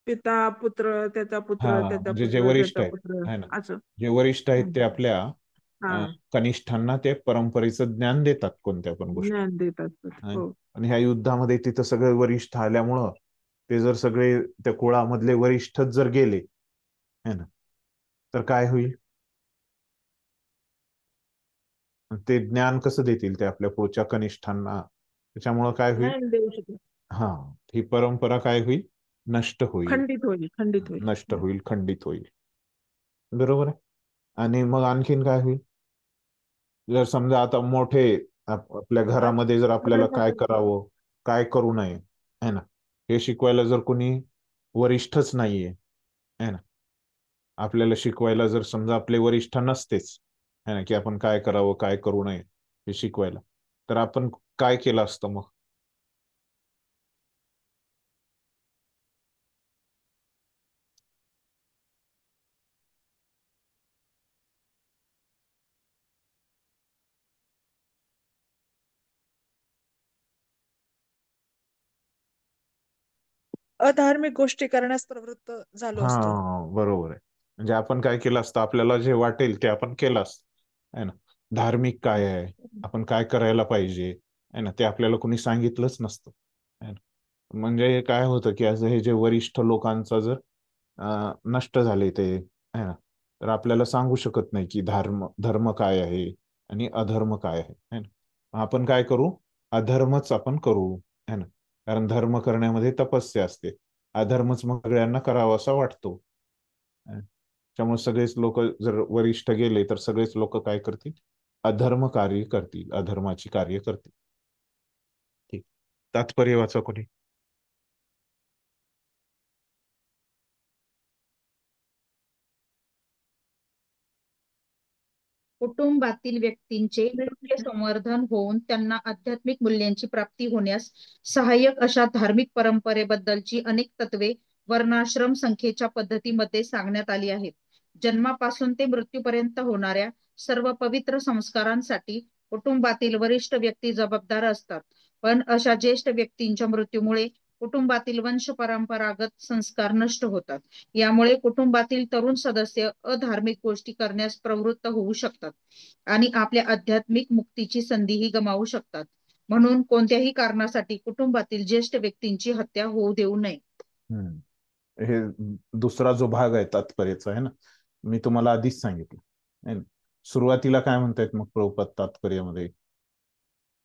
Speaker 3: पिता पुत्र त्याचा
Speaker 1: हा,
Speaker 3: पुत्र त्याचा
Speaker 1: म्हणजे जे
Speaker 3: पुत्र
Speaker 1: वरिष्ठ
Speaker 3: त्याचा
Speaker 1: आहेत
Speaker 3: पुत्र
Speaker 1: है ना,
Speaker 3: असं.
Speaker 1: जे वरिष्ठ आहेत ते
Speaker 3: हम्म.
Speaker 1: आपल्या
Speaker 3: हा,
Speaker 1: कनिष्ठांना ते परंपरेचं ज्ञान देतात कोणत्या पण गोष्टी.
Speaker 3: ज्ञान देतात. हो.
Speaker 1: आणि ह्या युद्धामध्ये तिथं सगळे वरिष्ठ आल्यामुळं ते जर सगळे त्या कुळामधले वरिष्ठच जर गेले है ना, तर काय होईल, ते ज्ञान कसं देतील ते आपल्या पुढच्या कनिष्ठांना. त्याच्यामुळं काय होईल,
Speaker 3: ज्ञान देऊ शकतो.
Speaker 1: हा, ही परंपरा काय होईल, नष्ट होईल.
Speaker 3: खंडित होईल, खंडित होईल.
Speaker 1: नष्ट होईल, खंडित होईल. बरोबर आहे. आणि मग आणखीन काय होईल, जर समजा आता मोठे आपल्या घरामध्ये जर आपल्याला काय करावं काय करू नये है ना, हे शिकवायला जर कोणी वरिष्ठच नाहीये है ना, आपल्याला शिकवायला जर समजा आपले वरिष्ठ नसतेच है ना, की आपण काय करावं काय करू नये हे शिकवायला, तर आपण काय केलं असतं मग.
Speaker 5: अधार्मिक गोष्टी करण्यास प्रवृत्त झालो
Speaker 1: हा,
Speaker 5: असतो.
Speaker 1: बरोबर आहे. म्हणजे आपण काय केलं असतं, आपल्याला जे वाटेल ते आपण केलं असतं है ना. धार्मिक काय आहे, आपण काय करायला पाहिजे है ना, ते आपल्याला कोणी सांगितलंच नसतं है ना. म्हणजे काय होतं की असं हे जे वरिष्ठ लोकांचा जर नष्ट झाले ते है ना, तर आपल्याला सांगू शकत नाही की धर्म काय आहे आणि अधर्म काय आहे है ना. आपण काय करू, अधर्मच आपण करू है ना, कारण धर्म करण्यामध्ये तपस्या असते, अधर्मच मग सगळ्यांना करावा असा वाटतो. त्यामुळे सगळेच लोक जर वरिष्ठ गेले तर सगळेच लोक काय करतील, अधर्म कार्य करतील, अधर्माची कार्य करतील. ठीक, तात्पर्य वाचा कोणी.
Speaker 4: कुटुंबातील व्यक्तींचे योग्य संवर्धन होऊन त्यांना आध्यात्मिक मूल्यांची प्राप्ती होण्यास सहाय्यक अशा धार्मिक परंपरेबद्दलची अनेक तत्वे वर्णाश्रम संख्येच्या पद्धतीमध्ये सांगण्यात आली आहेत. जन्मापासून ते मृत्यूपर्यंत होणाऱ्या सर्व पवित्र संस्कारांसाठी कुटुंबातील वरिष्ठ व्यक्ती जबाबदार असतात. पण अशा ज्येष्ठ व्यक्तींच्या मृत्यूमुळे कुटुंबातील वंश परंपरागत संस्कार नष्ट होतात. यामुळे कुटुंबातील तरुण सदस्य अधार्मिक गोष्टी करण्यास प्रवृत्त होऊ शकतात आणि आपल्या आध्यात्मिक मुक्तीची संधीही गमावू शकतात. म्हणून कोणत्याही कारणासाठी कुटुंबातील ज्येष्ठ व्यक्तींची हत्या होऊ देऊ नये.
Speaker 1: हे दुसरा जो भाग आहे तात्पर्याचा आहे ना, मी तुम्हाला आधीच सांगितलं है ना, सुरुवातीला काय म्हणतायत मग प्रभुपाद तात्पर्यामध्ये,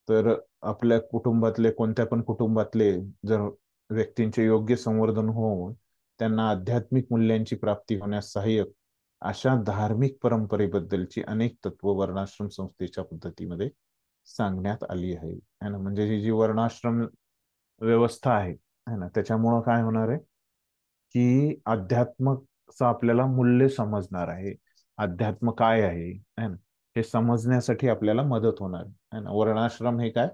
Speaker 1: तर आपल्या कुटुंबातले, कोणत्या पण कुटुंबातले जर व्यक्तींचे योग्य संवर्धन होऊन त्यांना आध्यात्मिक मूल्यांची प्राप्ती होण्यास सहाय्यक अशा धार्मिक परंपरेबद्दलची अनेक तत्व वर्णाश्रम संस्थेच्या पद्धतीमध्ये सांगण्यात आली आहे. है ना, म्हणजे ही जी वर्णाश्रम व्यवस्था आहे ना, त्याच्यामुळं काय होणार आहे की अध्यात्माचं आपल्याला मूल्य समजणार आहे. अध्यात्म काय आहे है ना, हे समजण्यासाठी आपल्याला मदत होणार आहे ना. वर्णाश्रम हे काय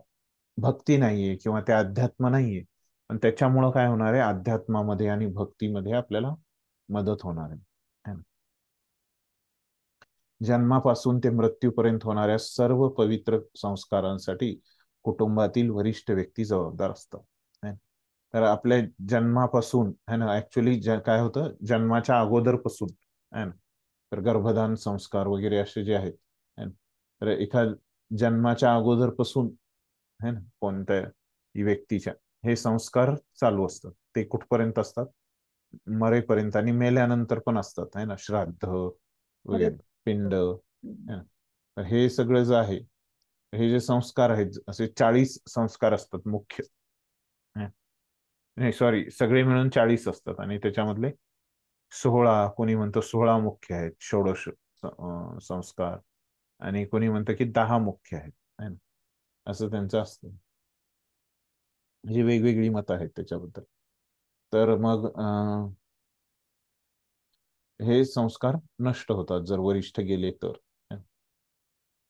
Speaker 1: भक्ती नाहीये किंवा ते अध्यात्म नाहीये, पण त्याच्यामुळं काय होणार आहे, अध्यात्मामध्ये आणि भक्तीमध्ये आपल्याला मदत होणार आहे है ना. जन्मापासून ते मृत्यूपर्यंत होणाऱ्या सर्व पवित्र संस्कारांसाठी कुटुंबातील वरिष्ठ व्यक्ती जबाबदार असतात है ना. तर आपल्या जन्मापासून है ना, ऍक्च्युली काय होतं, जन्माच्या अगोदरपासून है ना, तर गर्भधान संस्कार वगैरे असे जे आहेत है ना, तर जन्माच्या अगोदरपासून है ना, कोणत्या व्यक्तीच्या हे संस्कार चालू असतात. ते कुठपर्यंत असतात, मरेपर्यंत, आणि मेल्यानंतर पण असतात है ना, श्राद्ध
Speaker 5: अरे
Speaker 1: वगैरे, पिंड है ना. तर हे सगळं जे आहे, हे जे संस्कार आहेत, असे 40 संस्कार असतात मुख्य. नाही सॉरी, सगळे मिळून 40 असतात, आणि त्याच्यामधले 16, कोणी म्हणतं 16 मुख्य आहेत, षोडश संस्कार, आणि कोणी म्हणतं की 10 मुख्य आहेत है ना. असं त्यांचं असतं, म्हणजे वेगवेगळी मतं आहेत त्याच्याबद्दल. तर मग हे संस्कार नष्ट होतात जर वरिष्ठ गेले तर,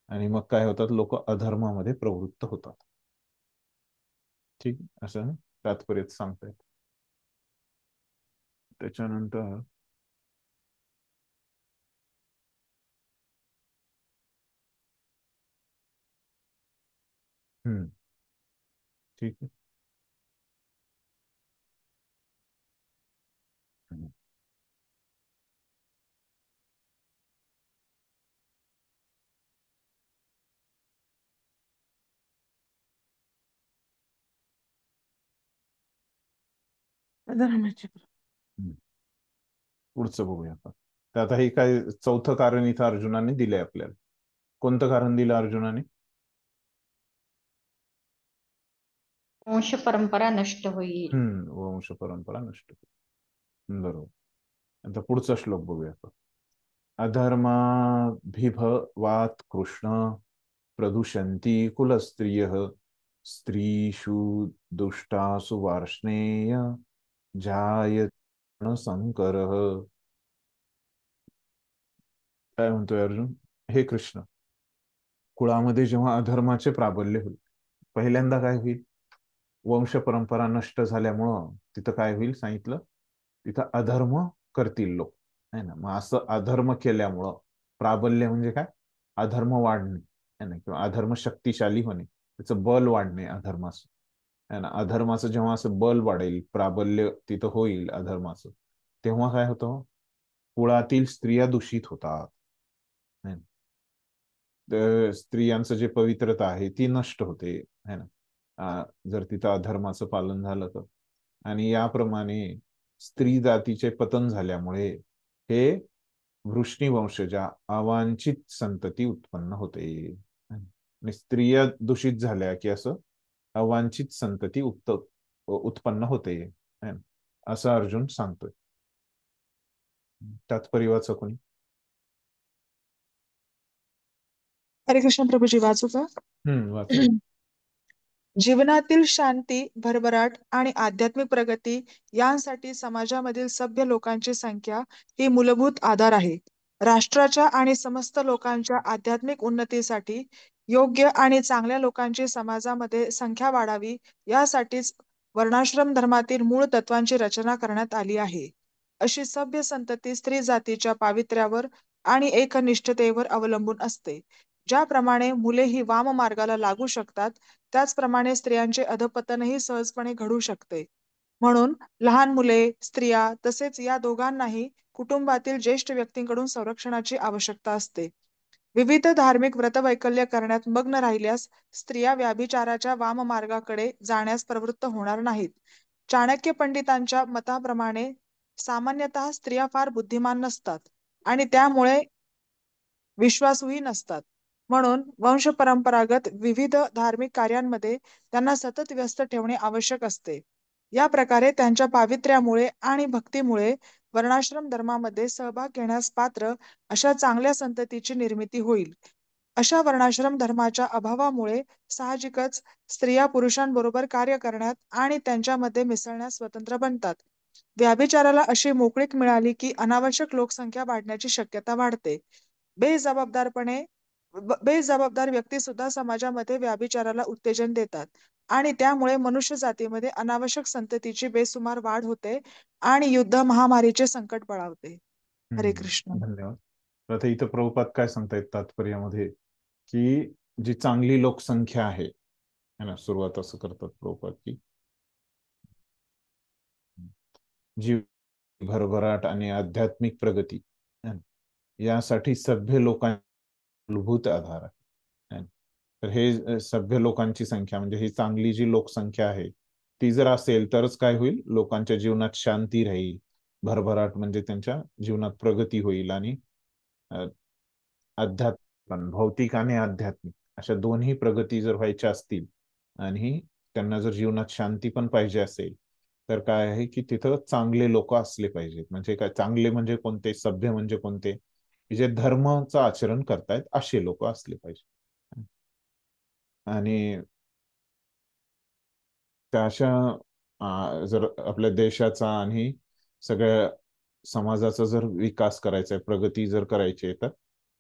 Speaker 1: आणि मग काय होतात, लोक अधर्मामध्ये प्रवृत्त होतात. ठीक, असं तात्पर्यात सांगतायत. त्याच्यानंतर ठीक आहे.
Speaker 5: अधर्माचे
Speaker 1: पुढचं बघूया आपण. तर आता हे काय चौथं कारण इथं अर्जुनाने दिलंय आपल्याला. कोणतं कारण दिलं अर्जुनाने?
Speaker 2: वंश परंपरा नष्ट होईल.
Speaker 1: वंश परंपरा नष्ट होईल. बरोबर. आता पुढचा श्लोक बघूया आपण. अधर्माभिभवात् कृष्ण प्रदूषन्ति कुलस्त्रियः स्त्रीषु दुष्टासु वार्ष्णेय जायते संकरः. काय म्हणतोय अर्जुन? हे कृष्ण, कुळामध्ये जेव्हा अधर्माचे प्राबल्य होईल, पहिल्यांदा काय होईल, वंश परंपरा नष्ट झाल्यामुळं तिथं काय होईल सांगितलं, तिथं अधर्म करतील लोक है ना. मग असं अधर्म केल्यामुळं, प्राबल्य म्हणजे काय, अधर्म वाढणे है ना, किंवा अधर्म शक्तिशाली होणे, त्याचं बल वाढणे अधर्माचं है ना. अधर्माचं जेव्हा असं बल वाढेल, प्राबल्य तिथं होईल अधर्माचं, तेव्हा काय होतं, कुळातील स्त्रिया दूषित होतात है ना. स्त्रियांचं जे पवित्रता आहे ती नष्ट होते है ना, जर तिथं अधर्माचं पालन झालं तर. आणि याप्रमाणे स्त्री जातीचे पतन झाल्यामुळे हे वृष्णीवंशजा अवांछित संतती उत्पन्न होते. आणि स्त्रिया दूषित झाल्या की असं अवांछित संतती उत्पन्न होते है ना, असं अर्जुन सांगतोय. तात्पर्य कोणी?
Speaker 5: हरे कृष्ण प्रभूजी, वाचू का?
Speaker 1: वाचा.
Speaker 5: जीवनातील शांती, भरभराट आणि आध्यात्मिक प्रगती यांसाठी समाजामधील सभ्य लोकांची संख्या ही मूलभूत आधार आहे. राष्ट्राच्या आणि समस्त लोकांच्या आध्यात्मिक उन्नतीसाठी योग्य आणि चांगल्या लोकांची समाजामध्ये संख्या वाढावी, यासाठीच वर्णाश्रम धर्मातील मूळ तत्वांची रचना करण्यात आली आहे. अशी सभ्य संतती स्त्री जातीच्या पावित्र्यावर आणि एकनिष्ठतेवर अवलंबून असते. ज्याप्रमाणे मुले ही वाम मार्गाला लागू शकतात, त्याचप्रमाणे स्त्रियांचे अधःपतनही सहजपणे घडू शकते. म्हणून लहान मुले, स्त्रिया तसेच या दोघांनाही कुटुंबातील ज्येष्ठ व्यक्तींकडून संरक्षणाची आवश्यकता असते. विविध धार्मिक व्रतवैकल्य करण्यात मग्न राहिल्यास स्त्रिया व्याभिचाराच्या वाम मार्गाकडे जाण्यास प्रवृत्त होणार नाहीत. चाणक्य पंडितांच्या मताप्रमाणे सामान्यतः स्त्रिया फार बुद्धिमान नसतात आणि त्यामुळे विश्वासूही नसतात. म्हणून वंशपरंपरागत विविध धार्मिक कार्यांमध्ये त्यांना सतत व्यस्त ठेवणे आवश्यक असते. या प्रकारे त्यांच्या पावित्र्यामुळे आणि भक्तीमुळे वर्णाश्रम धर्मामध्ये सहभाग घेण्यास पात्र अशा चांगल्या संततीची निर्मिती होईल. अशा वर्णाश्रम धर्माच्या अभावामुळे साहजिकच स्त्रिया पुरुषांबरोबर कार्य करण्यात आणि त्यांच्यामध्ये मिसळण्यास स्वतंत्र बनतात. व्याभिचाराला अशी मोकळीक मिळाली की अनावश्यक लोकसंख्या वाढण्याची शक्यता वाढते. बेजबाबदारपणे बेजबाबदार व्यक्ती सुद्धा समाजामध्ये व्याभिचाराला उत्तेजन देतात आणि त्यामुळे मनुष्य जातीमध्ये अनावश्यक संततीची बेसुमार वाढ होते आणि युद्ध महामारीचे संकट बळावते. हरे कृष्ण.
Speaker 1: धन्यवाद. तर आता इथं प्रभुपाद काय सांगतायत तात्पर्यामध्ये, की जी चांगली लोकसंख्या आहे है ना, सुरुवात असं करतात प्रभुपाद की जी भरभराट आणि आध्यात्मिक प्रगती है ना, यासाठी सभ्य लोकांचा मूलभूत आधार आहे. तर हे सभ्य लोकांची संख्या म्हणजे ही चांगली जी लोकसंख्या आहे ती जर असेल तरच काय होईल, लोकांच्या जीवनात शांती राहील, भरभराट म्हणजे त्यांच्या जीवनात प्रगती होईल आणि अध्यात्म भौतिक आणि आध्यात्मिक अशा दोन्ही प्रगती जर व्हायच्या असतील आणि त्यांना जर जीवनात शांती पण पाहिजे असेल तर काय आहे की तिथं चांगले लोक असले पाहिजेत. म्हणजे काय चांगले म्हणजे कोणते, सभ्य म्हणजे कोणते, की जे धर्माचं आचरण करतायत असे लोक असले पाहिजे. आणि त्या अशा जर आपल्या देशाचा आणि सगळ्या समाजाचा जर विकास करायचा आहे, प्रगती जर करायची आहे, तर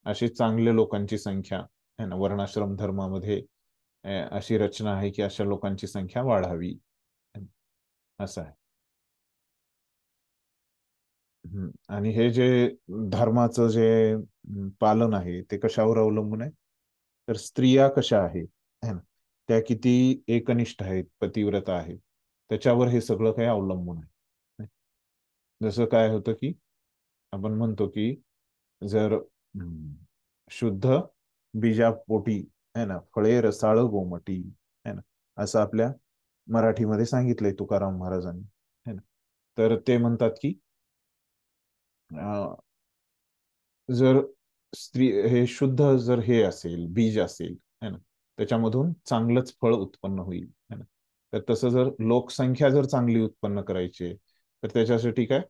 Speaker 1: अशी चांगल्या लोकांची संख्या आहे ना, वर्णाश्रम धर्मामध्ये अशी रचना आहे की अशा लोकांची संख्या वाढावी असं आहे. आणि हे जे धर्माचं जे पालन आहे ते कशावर अवलंबून आहे, तर स्त्रिया कशा आहेत है ना, त्या किती एकनिष्ठ आहेत, पतिव्रता आहेत, त्याच्यावर हे सगळं काही अवलंबून आहे. जसं काय होतं की आपण म्हणतो की जर शुद्ध बीजापोटी है ना फळे रसाळ गोमटी है ना, असं आपल्या मराठीमध्ये सांगितलंय तुकाराम महाराजांनी है ना. तर ते म्हणतात की जर स्त्री हे शुद्ध जर हे असेल, बीज असेल है ना, त्याच्यामधून चांगलंच फळ उत्पन्न होईल है ना. तर तसं जर लोकसंख्या जर चांगली उत्पन्न करायची तर त्याच्यासाठी काय,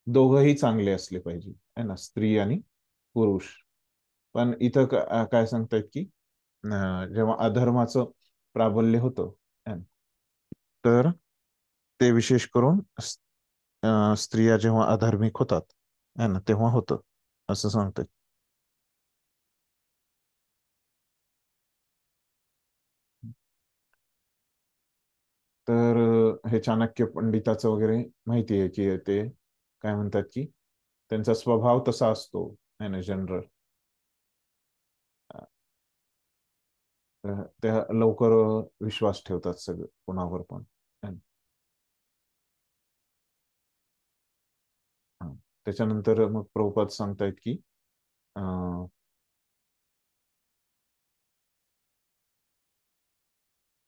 Speaker 1: दोघंही चांगले असले पाहिजे है ना, स्त्री आणि पुरुष. पण इथं काय सांगतायत की जेव्हा अधर्माचं प्राबल्य होतं तर ते विशेष करून स्त्रिया जेव्हा अधार्मिक होतात है ना तेव्हा होतं असं सांगतात. तर हे चाणक्य पंडिताचं वगैरे माहिती आहे की ते काय म्हणतात की त्यांचा स्वभाव तसा असतो है ना जनरल, त्या लवकर विश्वास ठेवतात सगळं कोणावर पण. त्याच्यानंतर मग प्रभुपाद सांगतायत की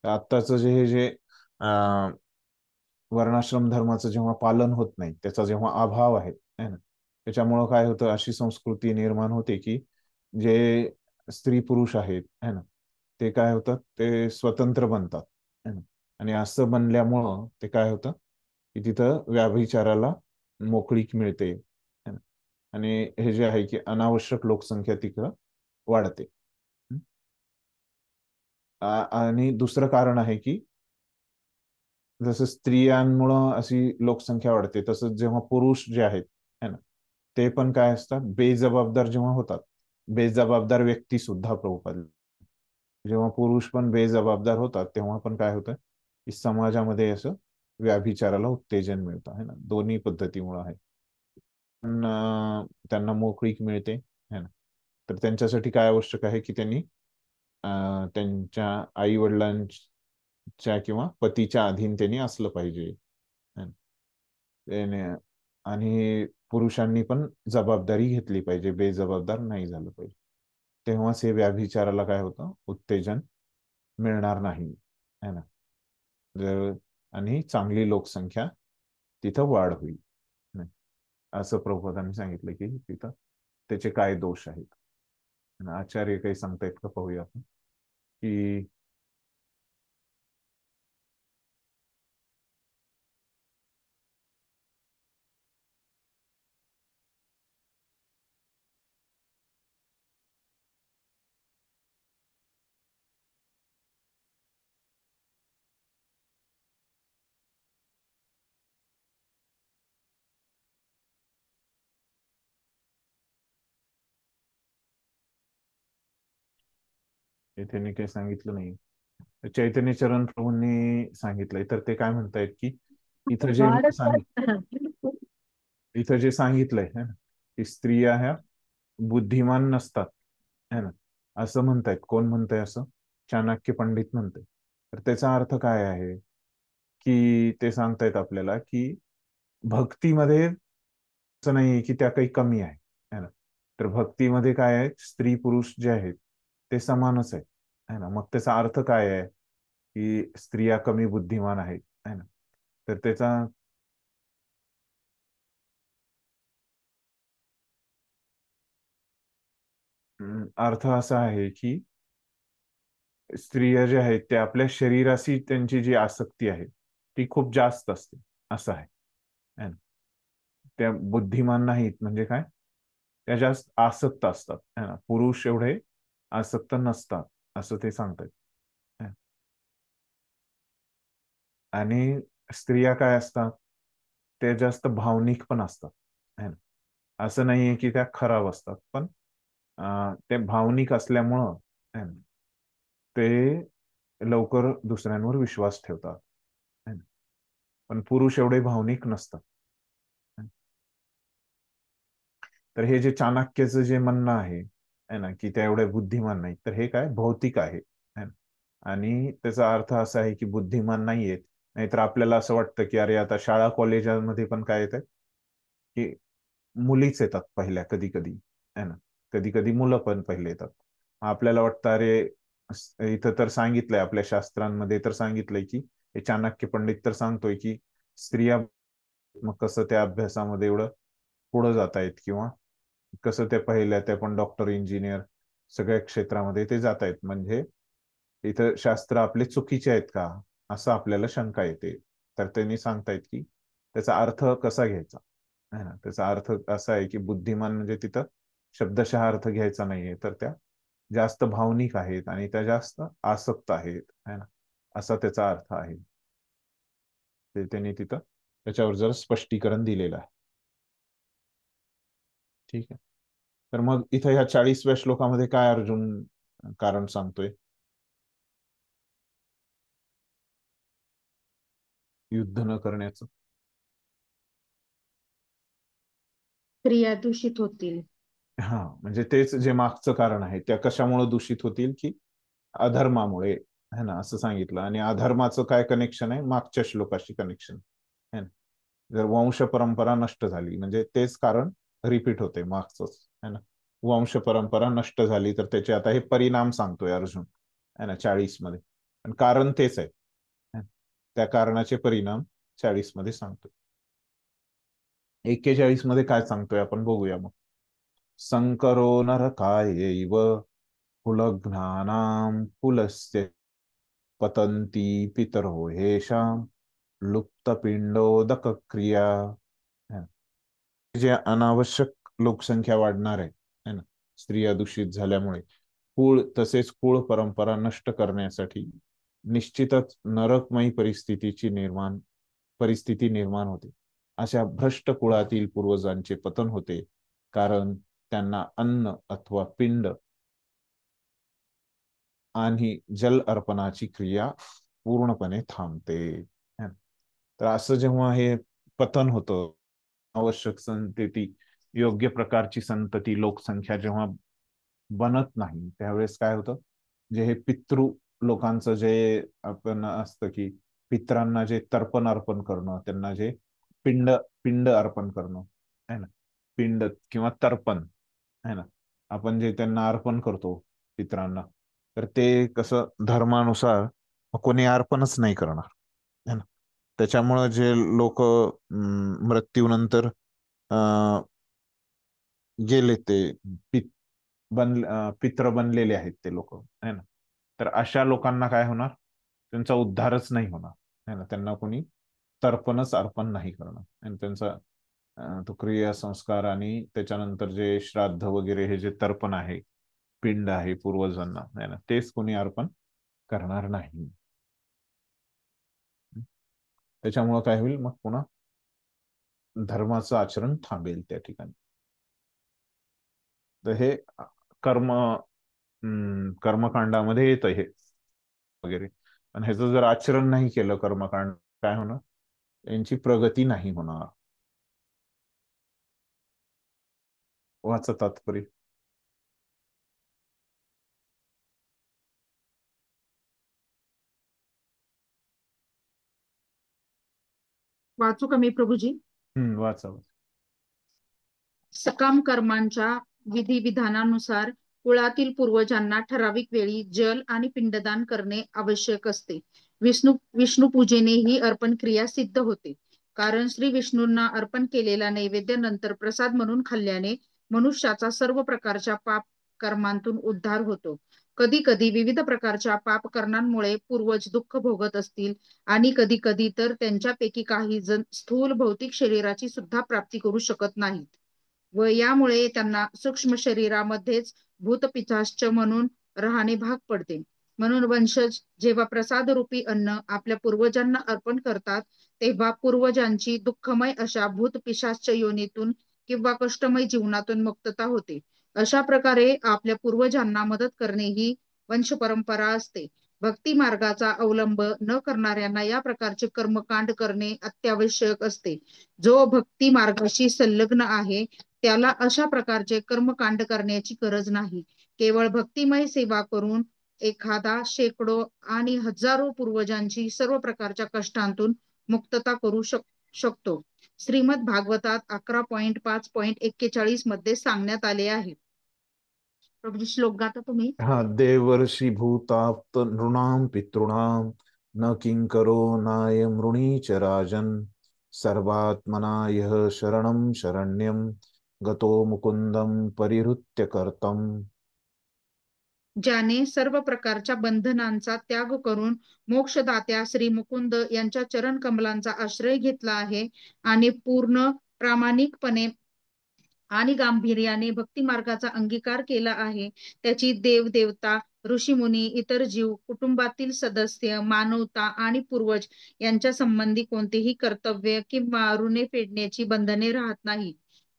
Speaker 1: आत्ताचं जे वर्णाश्रम धर्माचं जेव्हा पालन होत नाही, त्याचा जेव्हा अभाव आहे ना, त्याच्यामुळं काय होतं, अशी संस्कृती निर्माण होते की जे स्त्री पुरुष आहेत है ना, ते काय होतात, ते स्वतंत्र बनतात है ना. आणि असं बनल्यामुळं ते काय होतं की तिथं व्याभिचाराला मोकळीक मिळते है ना. आणि हे जे आहे की अनावश्यक लोकसंख्या तिकडं वाढते. आणि दुसरं कारण आहे की जसं स्त्रियांमुळं अशी लोकसंख्या वाढते, तसंच जेव्हा पुरुष जे आहेत है ना, ते पण काय असतात, बेजबाबदार जेव्हा होतात, बेजबाबदार व्यक्ती सुद्धा प्रभुपाद, जेव्हा पुरुष पण बेजबाबदार होतात तेव्हा पण काय होतं की समाजामध्ये असं व्याभिचाराला उत्तेजन मिळतं है ना, दोन्ही पद्धतीमुळे आहे. पण त्यांना मोकळीक मिळते है ना. तर त्यांच्यासाठी काय आवश्यक आहे की त्यांनी त्यांच्या आई वडिलांच्या किंवा पतीच्या अधीन त्यांनी असलं पाहिजे है ना. आणि पुरुषांनी पण जबाबदारी घेतली पाहिजे, बेजबाबदार नाही झालं पाहिजे. तेव्हाच हे व्याभिचाराला काय होतं, उत्तेजन मिळणार नाही है ना. जर आणि चांगली लोकसंख्या तिथं वाढ होईल असं प्रभुपादांनी सांगितलं की तिथं त्याचे काय दोष आहेत. आचार्य काही सांगतायत का पाहूया आपण की इथे मी काही सांगितलं नाही. चैतन्य चरण प्रभूंनी सांगितलंय, तर ते काय म्हणतायत की इथं जे इथं जे सांगितलंय है ना, की स्त्रिया ह्या बुद्धिमान नसतात है ना, असं म्हणतायत. कोण म्हणतंय असं? चाणक्य पंडित म्हणते. तर त्याचा अर्थ काय आहे की ते सांगतायत आपल्याला की भक्तीमध्ये असं नाही की त्या काही कमी आहे है ना. तर भक्तीमध्ये काय आहे, स्त्री पुरुष जे आहेत ते समानच आहेत है ना. मग त्याचा अर्थ काय आहे की स्त्रिया कमी बुद्धिमान आहेत है ना. तर त्याचा अर्थ असा आहे की स्त्रिया ज्या आहेत त्या आपल्या शरीराशी त्यांची जी आसक्ती आहे ती खूप जास्त असते, असं आहे है ना. त्या बुद्धिमान नाहीत, म्हणजे काय, त्या जास्त आसक्त असतात है ना. पुरुष एवढे आसक्त नसतात असं ते सांगतात. आणि स्त्रिया काय असतात, त्या जास्त भावनिक पण असतात है ना. असं नाहीये की त्या खराब असतात, पण ते भावनिक असल्यामुळं है ना, ते लवकर दुसऱ्यांवर विश्वास ठेवतात है ना. पण पुरुष एवढे भावनिक नसतात. तर हे जे चाणक्याचं जे म्हणणं आहे है ना, की त्या एवढ्या बुद्धिमान नाही, तर हे काय भौतिक आहे है ना. आणि त्याचा अर्थ असा आहे की बुद्धिमान नाहीयेत. नाहीतर आपल्याला असं वाटतं की अरे आता शाळा कॉलेजांमध्ये पण काय येत की मुलीच येतात पहिल्या, कधी कधी है ना. कधी कधी मुलं पण पहिले येतात. आपल्याला वाटतं अरे इथं तर सांगितलंय, आपल्या शास्त्रांमध्ये तर सांगितलंय की हे चाणक्य पंडित तर सांगतोय की स्त्रिया, मग कसं त्या अभ्यासामध्ये एवढं पुढे जात आहेत, किंवा कसं ते पहिल्या त्या पण डॉक्टर इंजिनियर सगळ्या क्षेत्रामध्ये ते जात आहेत, म्हणजे इथं शास्त्र आपले चुकीचे आहेत का, असं आपल्याला शंका येते. तर त्यांनी सांगतायत की त्याचा अर्थ कसा घ्यायचा है ना. त्याचा अर्थ असा आहे की बुद्धिमान म्हणजे तिथं शब्दशः अर्थ घ्यायचा नाहीये, तर त्या जास्त भावनिक आहेत आणि त्या जास्त आसक्त आहेत है ना, असा त्याचा अर्थ आहे. ते त्यांनी तिथं त्याच्यावर जर स्पष्टीकरण दिलेलं आहे. ठीक आहे. तर मग इथं ह्या 40व्या श्लोकामध्ये काय अर्जुन कारण सांगतोय युद्ध न करण्याचं?
Speaker 4: स्त्रिया दूषित होतील.
Speaker 1: हा, म्हणजे तेच जे मागचं कारण आहे, त्या कशामुळे दूषित होतील की अधर्मामुळे है ना, असं सांगितलं. आणि अधर्माचं काय कनेक्शन आहे मागच्या श्लोकाशी कनेक्शन है ना. जर वंश परंपरा नष्ट झाली, म्हणजे तेच कारण रिपीट होते मागचंच है ना. वंश परंपरा नष्ट झाली तर त्याचे आता हे परिणाम सांगतोय अर्जुन है ना 40 मध्ये. पण कारण तेच आहे, त्या कारणाचे परिणाम 40 मध्ये सांगतोय. 41 मध्ये काय सांगतोय आपण बघूया मग. संकरो नरकायैव कुलघ्नानां कुलस्य पतन्ति पितरो येषां लुप्तपिंडोदक क्रिया. जे अनावश्यक लोकसंख्या वाढणार आहे ना स्त्रिया दूषित झाल्यामुळे, तसेच कुळ परंपरा नष्ट करण्यासाठी निश्चितच नरकमयी परिस्थिती निर्माण होते. अशा भ्रष्ट कुळातील पूर्वजांचे पतन होते, कारण त्यांना अन्न अथवा पिंड आणि जल अर्पणाची क्रिया पूर्णपणे थांबते. तर असं जेव्हा हे पतन होतं, आवश्यक संतती, योग्य प्रकारची संतती लोकसंख्या जेव्हा बनत नाही, त्यावेळेस काय होतं, जे हे पितृ लोकांचं जे आपण असतं की पित्रांना जे तर्पण अर्पण करणं, त्यांना जे पिंड पिंड अर्पण करणं है ना, पिंड किंवा तर्पण है ना, आपण जे त्यांना अर्पण करतो पित्रांना, तर ते कसं धर्मानुसार कोणी अर्पणच नाही करणार है ना. त्याच्यामुळं जे लोक मृत्यूनंतर अं, गेले ते पित्र बनलेले आहेत ते लोक, है ना. तर अशा लोकांना काय होणार, त्यांचा उद्धारच नाही होणार, है ना. त्यांना कोणी तर्पणच अर्पण नाही करणार, आणि त्यांचा तो क्रिया संस्कार आणि त्याच्यानंतर जे श्राद्ध वगैरे हे जे तर्पण आहे, पिंड आहे पूर्वजांना, है ना, तेच कोणी अर्पण करणार नाही. त्याच्यामुळं काय होईल मग, पुन्हा धर्माचं आचरण थांबेल त्या ठिकाणी. तर हे कर्म कर्मकांडामध्ये येतं हे वगैरे. पण ह्याचं जर आचरण नाही केलं कर्मकांड, काय होणार, यांची प्रगती नाही होणार. वाचा तात्पर्य.
Speaker 4: वाचू का मी प्रभूजी?
Speaker 1: वाचा.
Speaker 4: सकाम कर्मांच्या विधिविधानानुसार कुळातील पूर्वजांना ठराविक वेळी जल आणि पिंडदान करणे आवश्यक असते. विष्णू पूजेने ही अर्पण क्रिया सिद्ध होते, कारण श्री विष्णूंना अर्पण केलेला नैवेद्य नंतर प्रसाद म्हणून खाल्ल्याने मनुष्याचा सर्व प्रकारच्या पाप कर्मांतून उद्धार होतो. कधी कधी विविध प्रकारच्या पाप कर्मांमुळे पूर्वज दुःख भोगत असतील, आणि कधी कधी तर त्यांच्यापैकी काही जण स्थूल भौतिक शरीराची सुद्धा प्राप्ती करू शकत नाहीत, व यामुळे त्यांना सूक्ष्म शरीरामध्येच भूतपिशाच म्हणून राहणे भाग पडते. म्हणून वंशज जेव्हा प्रसाद रूपी अन्न आपल्या पूर्वजांना अर्पण करतात, तेव्हा पूर्वजांची दुःखमय अशा भूतपिशाच योनीतून किंवा कष्टमय जीवनातून मुक्तता होते. अशा प्रकारे आपल्या पूर्वजांना मदत करणे ही वंश परंपरा असते. भक्ती मार्गाचा अवलंब न करणाऱ्यांना या प्रकारचे कर्मकांड करणे अत्यावश्यक असते. जो भक्ती मार्गाशी संलग्न आहे त्याला अशा प्रकारचे कर्मकांड करण्याची गरज नाही. केवळ भक्तिमय सेवा करून एखादा शेकडो आणि हजारो पूर्वजांची सर्व प्रकारच्या कष्टांतून मुक्तता करू शकतो. श्रीमद भागवतात 11.5.41 मध्ये सांगण्यात आले आहे. प्रभूजी श्लोक गाता तुम्ही?
Speaker 1: हा. देवर्षी भूताप्त नृणाम पितॄणाम न किंकरो नाय मृणी च राजन सर्वात्मना यः शरणं शरण्यं गतो मुकुंदम परिहृत्य कर्तम.
Speaker 4: ज्याने सर्व प्रकारच्या बंधनांचा त्याग करून मोक्षदात्या श्री मुकुंद यांच्या चरण कमलांचा आश्रय घेतला आहे आणि पूर्ण प्रामाणिकपणे आणि गांभीर्याने भक्ती मार्गाचा अंगीकार केला आहे, त्याची देवदेवता, ऋषीमुनी, इतर जीव, कुटुंबातील सदस्य, मानवता आणि पूर्वज यांच्या संबंधी कोणतेही कर्तव्य किंवा ऋणे फेडण्याची बंधने राहत नाही.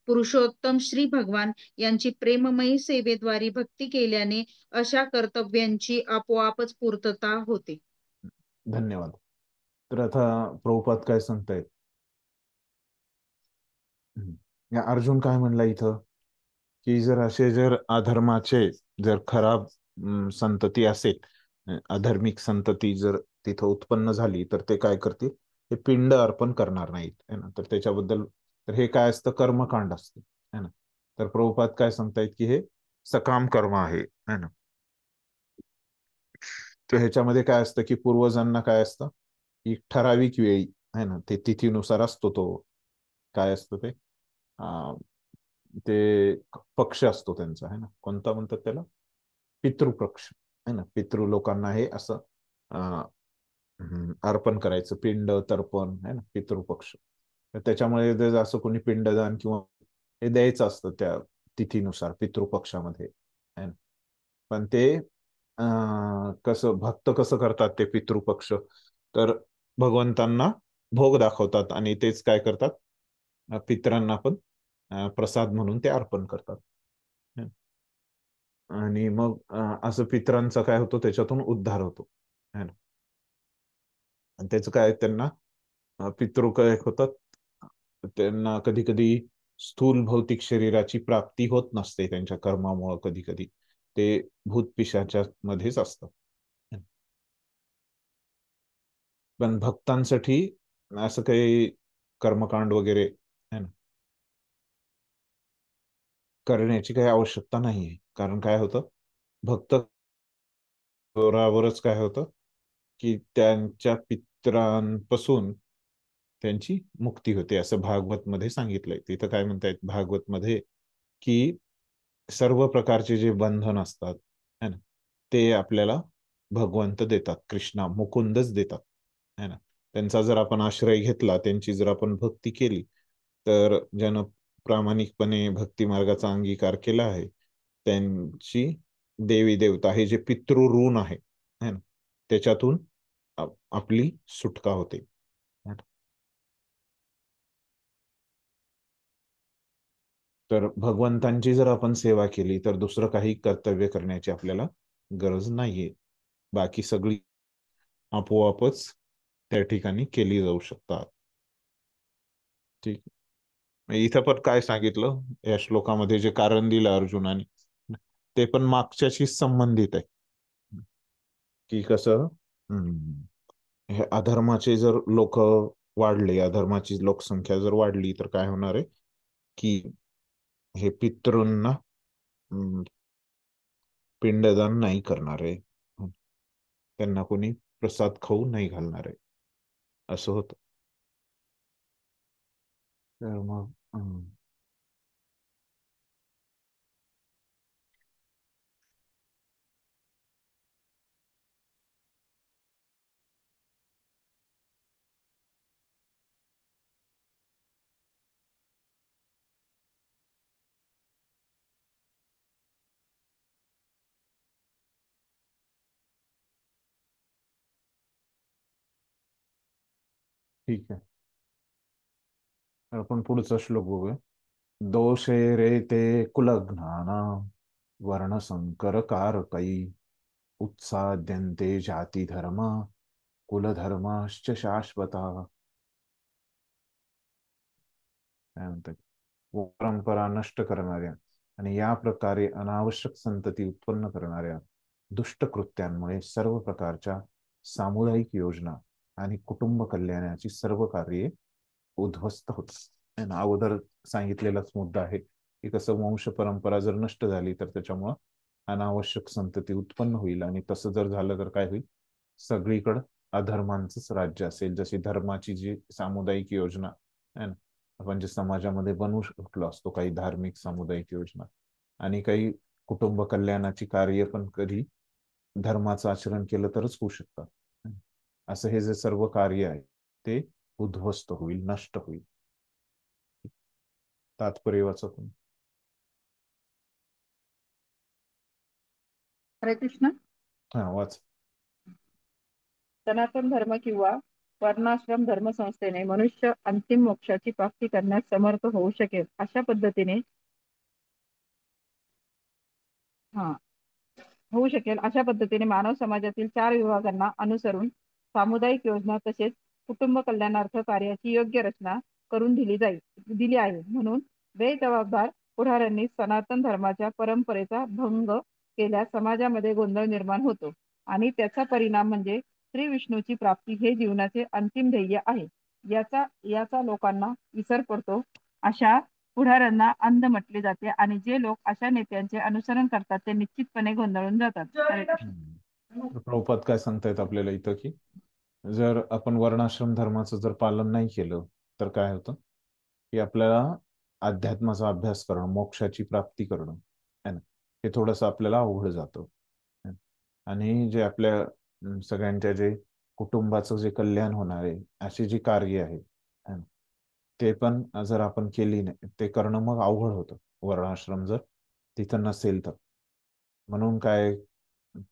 Speaker 4: पुरुषोत्तम श्री भगवान यांची प्रेममयी सेवेद्वारे भक्ती केल्याने अशा कर्तव्यांची आपोआपच पूर्तता होते.
Speaker 1: धन्यवाद. तर आता प्रभुपाद काय सांगतायत, अर्जुन काय म्हणला इथं, की जर अधर्माचे जर खराब संतती असेल, अधर्मिक संतती जर तिथं उत्पन्न झाली, तर ते काय करतील, हे पिंड अर्पण करणार नाहीत, है ना. तर त्याच्याबद्दल, तर हे काय असतं, कर्मकांड असतं, है ना. तर प्रभुपाद काय सांगतायत की हे सकाम कर्म आहे, है ना. तर ह्याच्यामध्ये काय असतं की पूर्वजांना काय असतं, की ठराविक वेळी, है ना, ते तिथीनुसार असतो, तो काय असतं ते पक्ष असतो त्यांचा, है ना. कोणता म्हणतात त्याला, पितृपक्ष, है ना. पितृ लोकांना हे असं अर्पण करायचं, पिंड तर्पण, है ना, पितृपक्ष. तर त्याच्यामुळे जर असं कोणी पिंडदान किंवा हे द्यायचं असतं त्या तिथीनुसार पितृपक्षामध्ये, है ना. पण ते भक्त कसं करतात ते पितृपक्ष, तर भगवंतांना भोग दाखवतात आणि तेच काय करतात, पितरांना पण प्रसाद म्हणून ते अर्पण करतात. आणि मग असं पितरांचा काय होतो, त्याच्यातून उद्धार होतो, है ना. आणि त्याचं काय, त्यांना पितृ काय होतात, त्यांना कधी कधी स्थूल भौतिक शरीराची प्राप्ती होत नसते त्यांच्या कर्मामुळे, कधी कधी ते भूतपिशाच्या मध्येच असतात. पण भक्तांसाठी असं काही कर्मकांड वगैरे, है ना, करण्याची काही आवश्यकता नाहीये. कारण काय होतं, भक्त बरोबरच काय होतं, की त्यांच्या पितरांपासून त्यांची मुक्ती होते, असं भागवत मध्ये सांगितलंय. तिथं काय म्हणतायत भागवत मध्ये, की सर्व प्रकारचे जे बंधन असतात है ना, ते आपल्याला भगवंत देतात, कृष्णा मुकुंदच देतात है ना. त्यांचा जर आपण आश्रय घेतला, त्यांची जर आपण भक्ती केली, तर ज्यानं प्रामाणिकपणे भक्ती मार्गाचा अंगीकार केला आहे, त्यांची देवी देवता हे जे पितृऋण आहे है ना, त्याच्यातून आपली सुटका होते. तर भगवंतांची जर आपण सेवा केली, तर दुसरं काही कर्तव्य करण्याची आपल्याला गरज नाहीये. बाकी सगळी आपोआपच त्या ठिकाणी केली जाऊ शकतात. ठीक. इथं पण काय सांगितलं या श्लोकामध्ये, जे कारण दिलं अर्जुनाने, ते पण मागच्याशी संबंधित आहे. की कसं हे अधर्माचे जर लोक वाढले, अधर्माची लोकसंख्या जर वाढली, तर काय होणार आहे की हे पितृंना पिंडदान नाही करणार आहे, त्यांना कोणी प्रसाद खाऊ नाही घालणार आहे, असं होतं. तर मग ठीक आहे, तर आपण पुढचा श्लोक बघूया. दोषे रे ते कुलघ्नाना वर्णसंकर कारकै उत्साद्यन्ते जाती धर्म कुलधर्माश्च शाश्वता. काय म्हणतात, परंपरा नष्ट करणाऱ्या आणि या प्रकारे अनावश्यक संतती उत्पन्न करणाऱ्या दुष्ट कृत्यांमुळे सर्व प्रकारच्या सामुदायिक योजना आणि कुटुंब कल्याणाची सर्व कार्ये उद्ध्वस्त होतात. अगोदर सांगितलेलाच मुद्दा आहे की कसं वंश परंपरा जर नष्ट झाली, तर त्याच्यामुळं अनावश्यक संतती उत्पन्न होईल, आणि तसं जर झालं तर काय होईल, सगळीकडं अधर्मांचंच राज्य असेल. जशी धर्माची जी सामुदायिक योजना आहे ना, आपण जे समाजामध्ये बनवू शकलो असतो, काही धार्मिक सामुदायिक योजना आणि काही कुटुंब कल्याणाची कार्य पण कधी धर्माचं आचरण केलं तरच होऊ शकतात. असं हे जे सर्व कार्य आहे ते उद्ध्वस्त होईल, नष्ट होईल. तात्पर्य वाचतो.
Speaker 4: हरे कृष्ण.
Speaker 1: हा वाच.
Speaker 4: सनातन धर्म किंवा वर्णाश्रम धर्म संस्थेने मनुष्य अंतिम मोक्षाची प्राप्ती करण्यास समर्थ होऊ शकेल अशा पद्धतीने मानव समाजातील 4 विभागांना अनुसरून सामुदायिक योजना तसेच कुटुंब कल्याणार्थ कार्याची योग्य रचना करून दिली आहे. म्हणून बेजबाबदार पुढाऱ्यांनी सनातन धर्माच्या परंपरेचा भंग केल्यास समाजामध्ये गोंधळ निर्माण होतो आणि त्याचा परिणाम म्हणजे श्री विष्णूची प्राप्ती हे जीवनाचे अंतिम ध्येय आहे, याचा लोकांना विसर पडतो. अशा पुढाऱ्यांना अंध म्हटले जाते आणि जे लोक अशा नेत्यांचे अनुसरण करतात ते निश्चितपणे गोंधळून जातात.
Speaker 1: प्रभुपाद काय सांगतायत आपल्याला इथं, की जर आपण वर्णाश्रम धर्माचं जर पालन नाही केलं, तर काय होतं की आपल्याला अध्यात्माचा अभ्यास करणं, मोक्षाची प्राप्ती करणं है ना, हे थोडंसं आपल्याला अवघड जातं. आणि जे आपल्या सगळ्यांच्या जे कुटुंबाचं जे कल्याण होणार आहे अशी जी कार्य आहे ते पण जर आपण केली नाही, ते करणं मग अवघड होतं, वर्णाश्रम जर तिथं नसेल तर. म्हणून काय,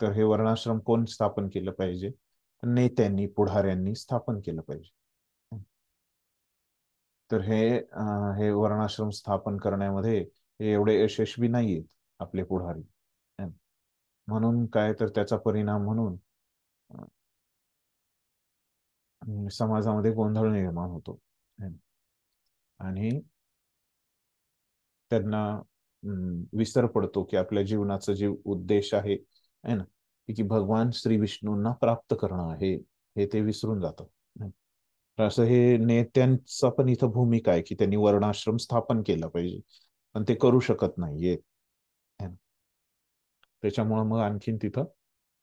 Speaker 1: तर हे वर्णाश्रम कोण स्थापन केलं पाहिजे, नेत्यांनी, पुढाऱ्यांनी स्थापन केलं पाहिजे. तर हे वर्णाश्रम स्थापन करण्यामध्ये हे एवढे यशस्वी नाहीयेत आपले पुढारी. म्हणून काय, तर त्याचा परिणाम म्हणून समाजामध्ये गोंधळ निर्माण होतो आणि त्यांना विसर पडतो की आपल्या जीवनाचं जे उद्देश आहे ना, की भगवान श्री विष्णूंना प्राप्त करणं आहे, हे ते विसरून जातात. असं हे नेत्यांचा पण इथं भूमिका आहे की त्यांनी वर्णाश्रम स्थापन केला पाहिजे, पण ते करू शकत नाहीये. त्याच्यामुळे मग आणखीन तिथं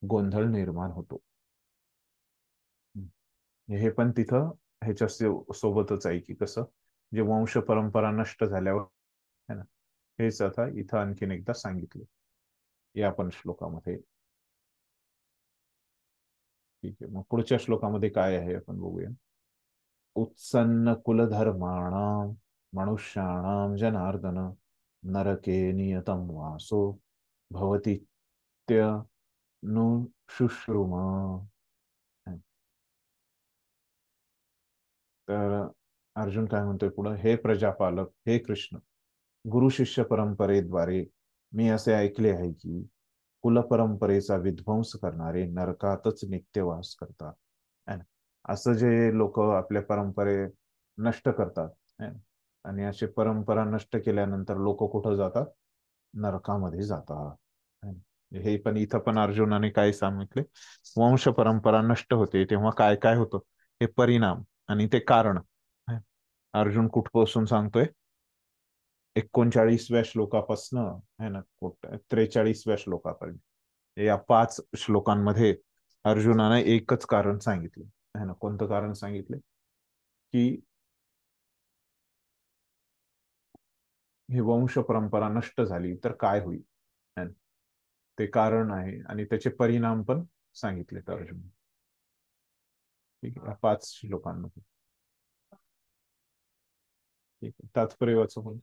Speaker 1: गोंधळ निर्माण होतो. हे पण तिथं ह्याच्या सोबतच आहे की कसं, जे वंश परंपरा नष्ट झाल्यावर है ना, हेच आता इथं आणखीन एकदा सांगितले या पण श्लोकामध्ये. ठीक आहे, मग पुढच्या श्लोकामध्ये काय आहे आपण बघूया. उत्सन्न कुलधर्माणां मनुष्याणां जनार्दन नरके नियतं वासो भवतीत्यनुशुश्रुम. तर अर्जुन काय म्हणतोय पुढं, हे प्रजापालक, हे कृष्ण, गुरु शिष्य परंपरेद्वारे मी असे ऐकले आहे की कुलपरंपरेचा विध्वंस करणारे नरकातच नित्य वास करतात. है ना? असं जे लोक आपल्या परंपरे नष्ट करतात, है ना? आणि अशी परंपरा नष्ट केल्यानंतर लोक कुठं जातात, नरकामध्ये जातात. है ना? हे पण इथं पण अर्जुनाने काय सांगितले, वंश परंपरा नष्ट होते तेव्हा काय काय होतं, हे परिणाम आणि ते कारण अर्जुन कुठपासून सांगतोय, 39व्या श्लोकापासनं है ना 43व्या श्लोकापर्यंत या 5 श्लोकांमध्ये अर्जुनाने एकच कारण सांगितले है ना. कोणतं कारण सांगितले की हे वंश परंपरा नष्ट झाली तर काय होईल, है ना? ते कारण आहे आणि त्याचे परिणाम पण सांगितले अर्जुन. ठीक आहे, 5 श्लोकांमध्ये. ठीक आहे, तात्पर्य वाचून.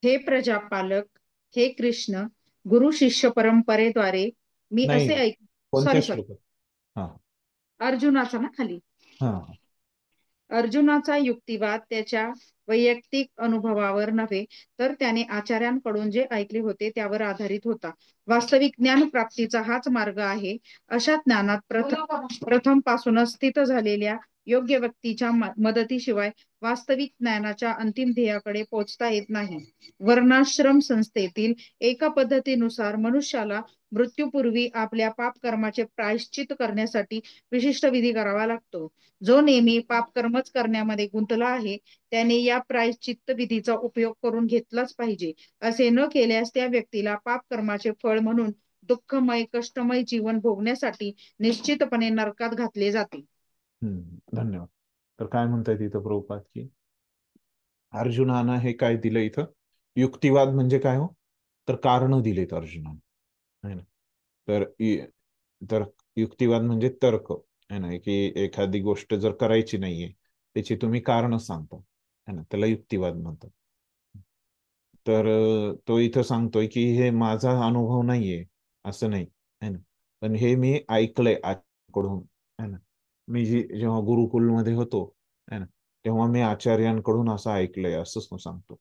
Speaker 4: हे प्रजापालक, हे कृष्ण, गुरु शिष्य परंपरेद्वारे मी
Speaker 1: नाही,
Speaker 4: असे ऐक
Speaker 1: कोणत्या
Speaker 4: सॉरी सॉरी
Speaker 1: श्लोकात? हा
Speaker 4: अर्जुनाचा ना खाली.
Speaker 1: हा
Speaker 4: अर्जुनाचा युक्तिवाद त्याच्या वैयक्तिक अनुभवावर नव्हे तर त्याने आचार्यांकडून जे ऐकले होते त्यावर आधारित होता. वास्तविक ज्ञान प्राप्तीचा हाच मार्ग आहे. अशा ज्ञानात प्रथम पासूनच स्थित झालेल्या योग्य व्यक्तीच्या मदतीशिवाय वास्तविक ज्ञानाच्या अंतिम ध्येयाकडे पोहोचता येत नाही. वर्णाश्रम संस्थेतील एका पद्धतीनुसार मनुष्याला मृत्यूपूर्वी आपल्या पापकर्माचे प्रायश्चित करण्यासाठी विशिष्ट विधी करावा लागतो. जो नेहमी पापकर्मच करण्यामध्ये गुंतला आहे त्याने या प्रायश्चित्त विधीचा उपयोग करून घेतलाच पाहिजे. असे न केल्यास त्या व्यक्तीला पापकर्माचे फळ म्हणून दुःखमय कष्टमय जीवन भोगण्यासाठी निश्चितपणे नरकात घातले जाते.
Speaker 1: धन्यवाद. तर काय म्हणतायत इथं प्रभुपाद की अर्जुनानं हे काय दिलं इथं, युक्तिवाद म्हणजे काय हो, तर कारण दिलेत अर्जुनाने, है ना. तर युक्तिवाद म्हणजे तर्क, है ना, की एखादी गोष्ट जर करायची नाहीये त्याची तुम्ही कारण सांगता, है ना, त्याला युक्तिवाद म्हणतात. तर तो इथं सांगतोय की हे माझा अनुभव नाहीये असं नाही, है ना, पण हे मी ऐकलंय आजकडून, है ना. मी जेव्हा गुरुकुलमध्ये होतो, है ना, तेव्हा मी आचार्यांकडून असं ऐकलंय असंच तो सांगतो.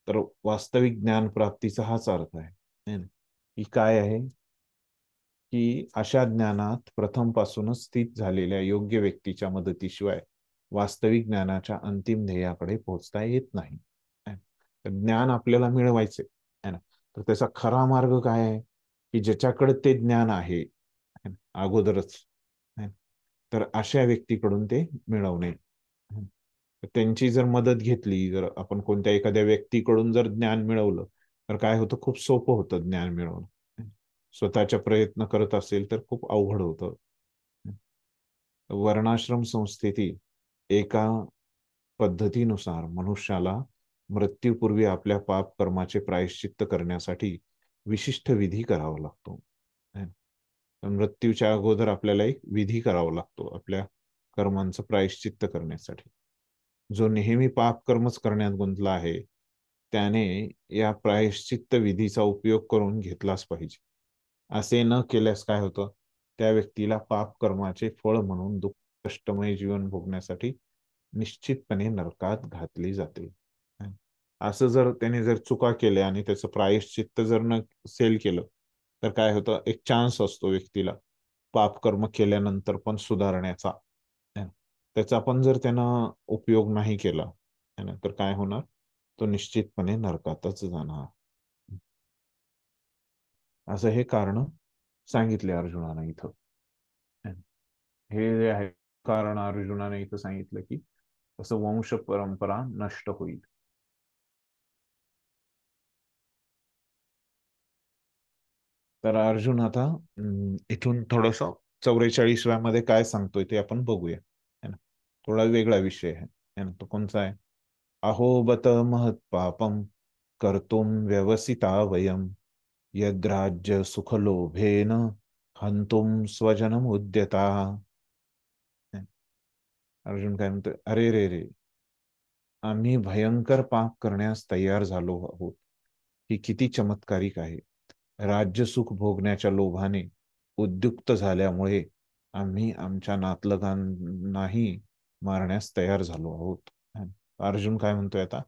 Speaker 1: तर वास्तविक ज्ञान प्राप्तीचा हाच अर्थ आहे, है ना, की काय आहे की अशा ज्ञानात प्रथमपासूनच स्थित झालेल्या योग्य व्यक्तीच्या मदतीशिवाय वास्तविक ज्ञानाच्या अंतिम ध्येयाकडे पोहोचता येत नाही. तर ज्ञान आपल्याला मिळवायचे है ना, तर त्याचा खरा मार्ग काय आहे की ज्याच्याकडे ते ज्ञान आहे अगोदरच, तर अशा व्यक्तीकडून ते मिळवणे. त्यांची जर मदत घेतली, जर आपण कोणत्या एखाद्या व्यक्तीकडून जर ज्ञान मिळवलं तर काय होतं, खूप सोपं होतं ज्ञान मिळवणं. स्वतःच्या प्रयत्न करत असेल तर खूप अवघड होतं. वर्णाश्रम संस्थेतील एका पद्धतीनुसार मनुष्याला मृत्यूपूर्वी आपल्या पाप कर्माचे प्रायश्चित्त करण्यासाठी विशिष्ट विधी करावा लागतो. मृत्यूच्या अगोदर आपल्याला एक विधी करावा लागतो आपल्या कर्मांचं प्रायश्चित्त करण्यासाठी. जो नेहमी पाप कर्मच करण्यात गुंतला आहे त्याने या प्रायश्चित्त विधीचा उपयोग करून घेतलाच पाहिजे. असे न केल्यास काय होतं, त्या व्यक्तीला पाप कर्माचे फळ म्हणून दुःख कष्टमय जीवन भोगण्यासाठी निश्चितपणे नरकात घातली जाते. असं जर त्याने जर चुका केल्या आणि त्याचं प्रायश्चित्त जर न केलं तर काय होतं, एक चान्स असतो व्यक्तीला पाप कर्म केल्यानंतर पण सुधारण्याचा. त्याचा पण जर त्यानं उपयोग नाही केला तर काय होणार, तो निश्चितपणे नरकातच जाणार. असं हे कारण सांगितले अर्जुनाने इथं. हे जे आहे कारण अर्जुनाने इथं सांगितलं की असं वंश परंपरा नष्ट होईल. तर अर्जुन आता इथून थोडस 44व्या मध्ये काय सांगतोय ते आपण बघूया, है ना. थोडा वेगळा विषय आहे ना. तो कोणता आहे? अहो बत महत् पापम कर्तुम व्यवसिता वयम यद्राज्य सुखलोभेन हंतुम स्वजनम उद्यता. अर्जुन काय म्हणतोय? अरे रे रे, आम्ही भयंकर पाप करण्यास तयार झालो आहोत. ही किती चमत्कारिक आहे. राज्य सुख भोगण्याच्या लोभाने उद्युक्त झाल्यामुळे आम्ही आमच्या नातलगांनाही मारण्यास तयार झालो आहोत. अर्जुन काय म्हणतोय आता?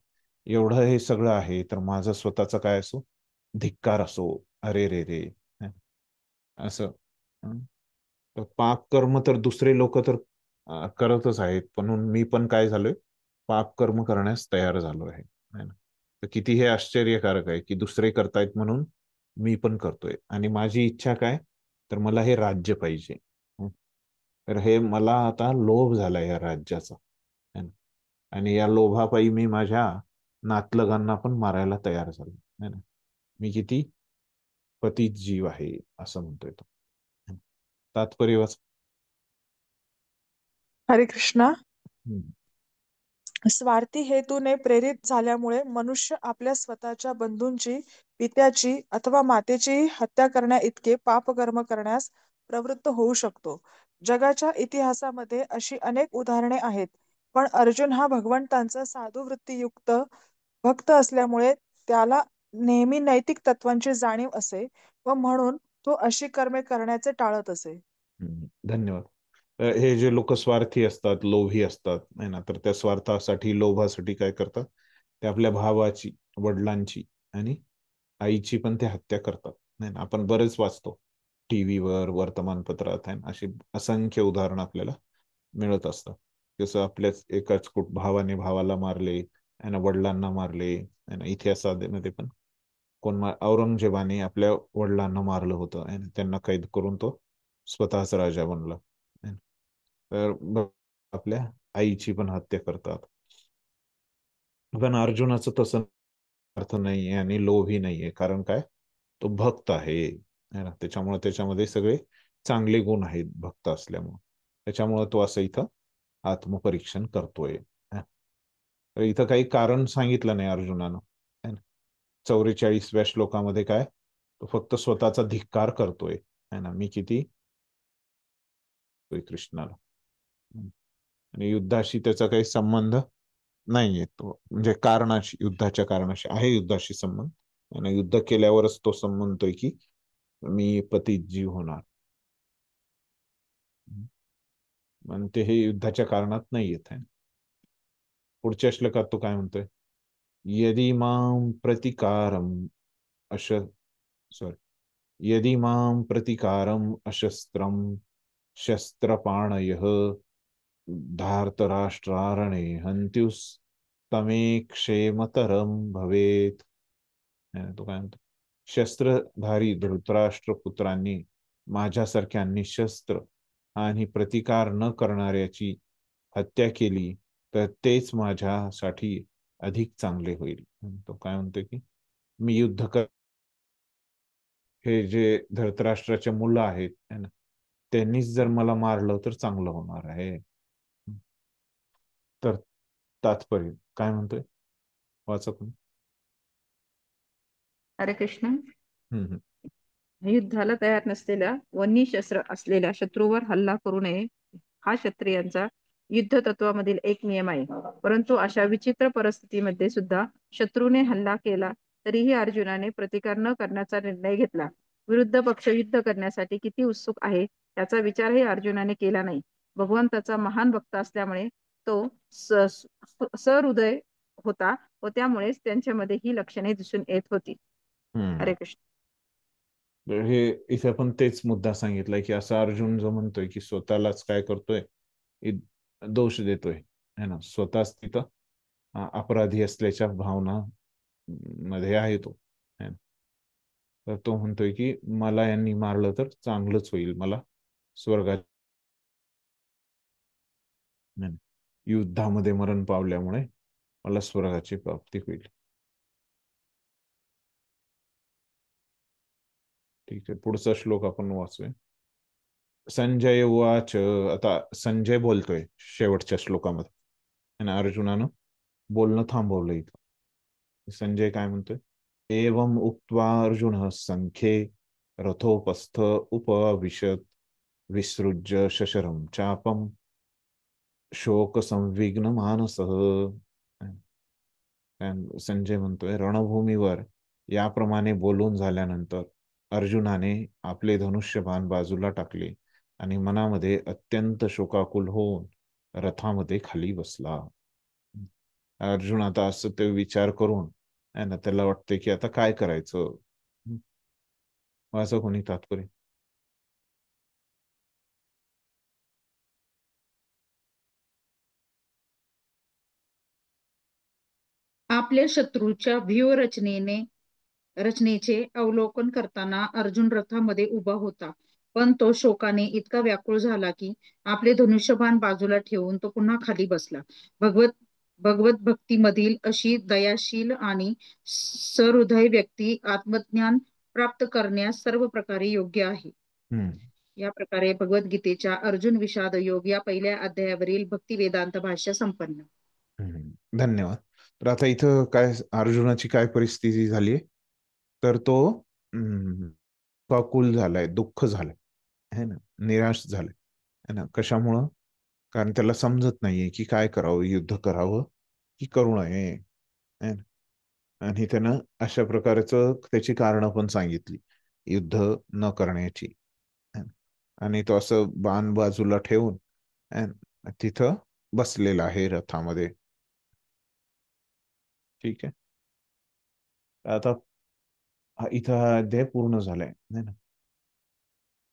Speaker 1: एवढं हे सगळं आहे तर माझं स्वतःचं काय असो? धिक्कार असो. अरे रे रे, असं. तर पाप कर्म तर दुसरे लोक तर करतच आहेत, पण मी पण काय झालोय? पाप कर्म करण्यास तयार झालो आहे, है ना. तर किती हे आश्चर्यकारक आहे की दुसरे करतायत म्हणून मी पण करतोय. आणि माझी इच्छा काय? तर मला हे राज्य पाहिजे. तर हे मला आता लोभ झाला या राज्याचा, है ना. आणि या लोभापायी मी माझ्या नातलगांना पण मारायला तयार झालो, है ना. मी किती पतित जीव आहे असं म्हणतोय तो. तात्पर्य वाच.
Speaker 5: हरे कृष्णा.
Speaker 1: हम्म.
Speaker 5: स्वार्थी हेतूने प्रेरित झाल्यामुळे मनुष्य आपल्या स्वतःच्या बंधूंची, पित्याची अथवा मातेची हत्या करण्याइतके पापकर्म करण्यास प्रवृत्त होऊ शकतो. जगाच्या इतिहासामध्ये अशी अनेक उदाहरणे आहेत, पण अर्जुन हा भगवंतांचा साधू वृत्तीयुक्त भक्त असल्यामुळे त्याला नेहमी नैतिक तत्वांची जाणीव असे व म्हणून तो अशी कर्मे करण्याचे टाळत असे.
Speaker 1: धन्यवाद. हे जे लोक स्वार्थी असतात, लोभी असतात, नाही ना, तर त्या स्वार्थासाठी, लोभासाठी काय करतात? ते आपल्या भावाची, वडिलांची आणि आईची पण ते हत्या करतात, नाही ना. आपण बरेच वाचतो टीव्हीवर, वर्तमानपत्रात, आहे ना. अशी असंख्य उदाहरणं आपल्याला मिळत असतात. जसं आपल्याच एकाच भावाने भावाला मारले, आहे ना, वडिलांना मारले, आहे ना. इतिहासामध्ये पण औरंगजेबाने आपल्या वडिलांना मारलं होतं, आहे ना. त्यांना कैद करून तो स्वतःच राजा बनला. तर आपल्या आईची पण हत्या करतात. पण अर्जुनाचं तसं अर्थ नाहीये आणि लोभी नाहीये. कारण काय? तो भक्त आहे, है ना. त्याच्यामुळे त्याच्यामध्ये सगळे चांगले गुण आहेत भक्त असल्यामुळे. त्याच्यामुळे तो असं इथं आत्मपरीक्षण करतोय. तर इथं काही कारण सांगितलं नाही अर्जुनानं, है ना. 44व्या श्लोकामध्ये काय? तो फक्त स्वतःचा धिक्कार करतोय, है ना. मी किती कृष्णाला, आणि युद्धाशी त्याचा काही संबंध नाहीये. तो म्हणजे कारणाशी, युद्धाच्या कारणाशी आहे युद्धाशी संबंध, आणि युद्ध केल्यावरच तो म्हणतोय की मी पतित जीव होणार. आणि ते हे युद्धाच्या कारणात नाही येत आहे. पुढच्या श्लोकात तो काय म्हणतोय? यदि मां प्रतिकारम अश सॉरी यदि मां प्रतिकारम अशस्त्रम शस्त्रपाणयः धार्तराष्ट्रारणे हन्त्युस्तमे क्षेमतरम भवेत. तो काय म्हणतो? शस्त्रधारी धृतराष्ट्र पुत्रांनी माझ्यासारख्या निशस्त्र आणि प्रतिकार न करणाऱ्याची हत्या केली तर तेच माझ्यासाठी अधिक चांगले होईल. तो काय म्हणतो की मी युद्ध कर, हे जे धृतराष्ट्राचे मुलं आहेत, है ना, त्यांनीच जर मला मारलं तर चांगलं होणार आहे. तर तात्पर्य काय म्हणतोय? वाचा पण.
Speaker 6: हरे कृष्ण.
Speaker 1: हम्म.
Speaker 6: युद्धाला तयार नसलेल्या व निशस्त्र असलेल्या शत्रूवर हल्ला करू नये, हा क्षत्रियांचा युद्ध तत्वामधील एक नियम आहे. परंतु अशा विचित्र परिस्थितीमध्ये सुद्धा शत्रूने हल्ला केला तरीही अर्जुनाने प्रतिकार न करण्याचा निर्णय घेतला. विरुद्ध पक्ष युद्ध करण्यासाठी किती उत्सुक आहे याचा विचारही अर्जुनाने केला नाही. भगवंताचा महान भक्त असल्यामुळे तो सहृदय होता व त्यामुळेच त्यांच्यामध्ये ही लक्षणे दिसून येत होती. हरे कृष्ण.
Speaker 1: हे इथे पण तेच मुद्दा सांगितलाय की असा अर्जुन जो म्हणतोय की स्वतःलाच काय करतोय, दोष देतोय, है ना. स्वतःच तिथं अपराधी असल्याच्या भावना मध्ये आहे तो, है ना. तर तो म्हणतोय की मला यांनी मारलं तर चांगलंच होईल, मला स्वर्गात युद्धामध्ये मरण पावल्यामुळे मला स्वर्गाची प्राप्ती होईल. ठीक आहे, पुढचा श्लोक आपण वाचूया. संजय उवाच. आता संजय बोलतोय शेवटच्या श्लोकामध्ये आणि अर्जुनानं बोलणं थांबवलं इथं. संजय काय म्हणतोय? एवम उक्त्वा अर्जुन संख्ये रथोपस्थ उपविशत विसृज्य शशरम चापम शोक संविघ्न मानस. संजय म्हणतोय रणभूमीवर याप्रमाणे बोलून झाल्यानंतर अर्जुनाने आपले धनुष्यबाण बाजूला टाकले आणि मनामध्ये अत्यंत शोकाकुल होऊन रथामध्ये खाली बसला. अर्जुन आता असं ते विचार करून आहे ना, त्याला वाटते की आता काय करायचं. असं कोणी तात्पर्य?
Speaker 4: आपल्या शत्रूच्या रचनेचे अवलोकन करताना अर्जुन रथामध्ये उभा होता, पण तो शोकाने इतका व्याकुळ झाला की आपले धनुष्यबाण बाजूला ठेवून तो पुन्हा खाली बसला. भगवत भक्तीमधील अशी दयाशील आणि सहृदय व्यक्ती आत्मज्ञान प्राप्त करण्यास सर्व प्रकारे योग्य आहे. या प्रकारे भगवद्गीतेच्या अर्जुन विषाद योग या पहिल्या अध्यायावरील भक्ती वेदांत भाष्य संपन्न.
Speaker 1: धन्यवाद. तर आता इथं काय अर्जुनाची काय परिस्थिती झाली, तर तो काकुल झालाय, दुःख झालंय है ना, निराश झालाय है ना. कशामुळं? कारण त्याला समजत नाहीये की काय करावं, युद्ध करावं की करू नये है ना. आणि त्यानं अशा प्रकारचं त्याची कारणं पण सांगितली युद्ध न करण्याची. आणि तो असं बाण बाजूला ठेवून तिथं बसलेला आहे रथामध्ये. ठीक आहे. आता इथं हा अध्याय पूर्ण झालाय नाही ना.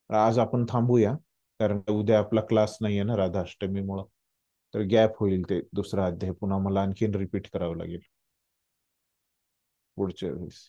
Speaker 1: आज आपण थांबूया, कारण उद्या आपला क्लास नाहीये ना राधाष्टमीमुळं, तर गॅप होईल. ते दुसरा अध्याय पुन्हा मला आणखीन रिपीट करावं लागेल पुढच्या वेळेस.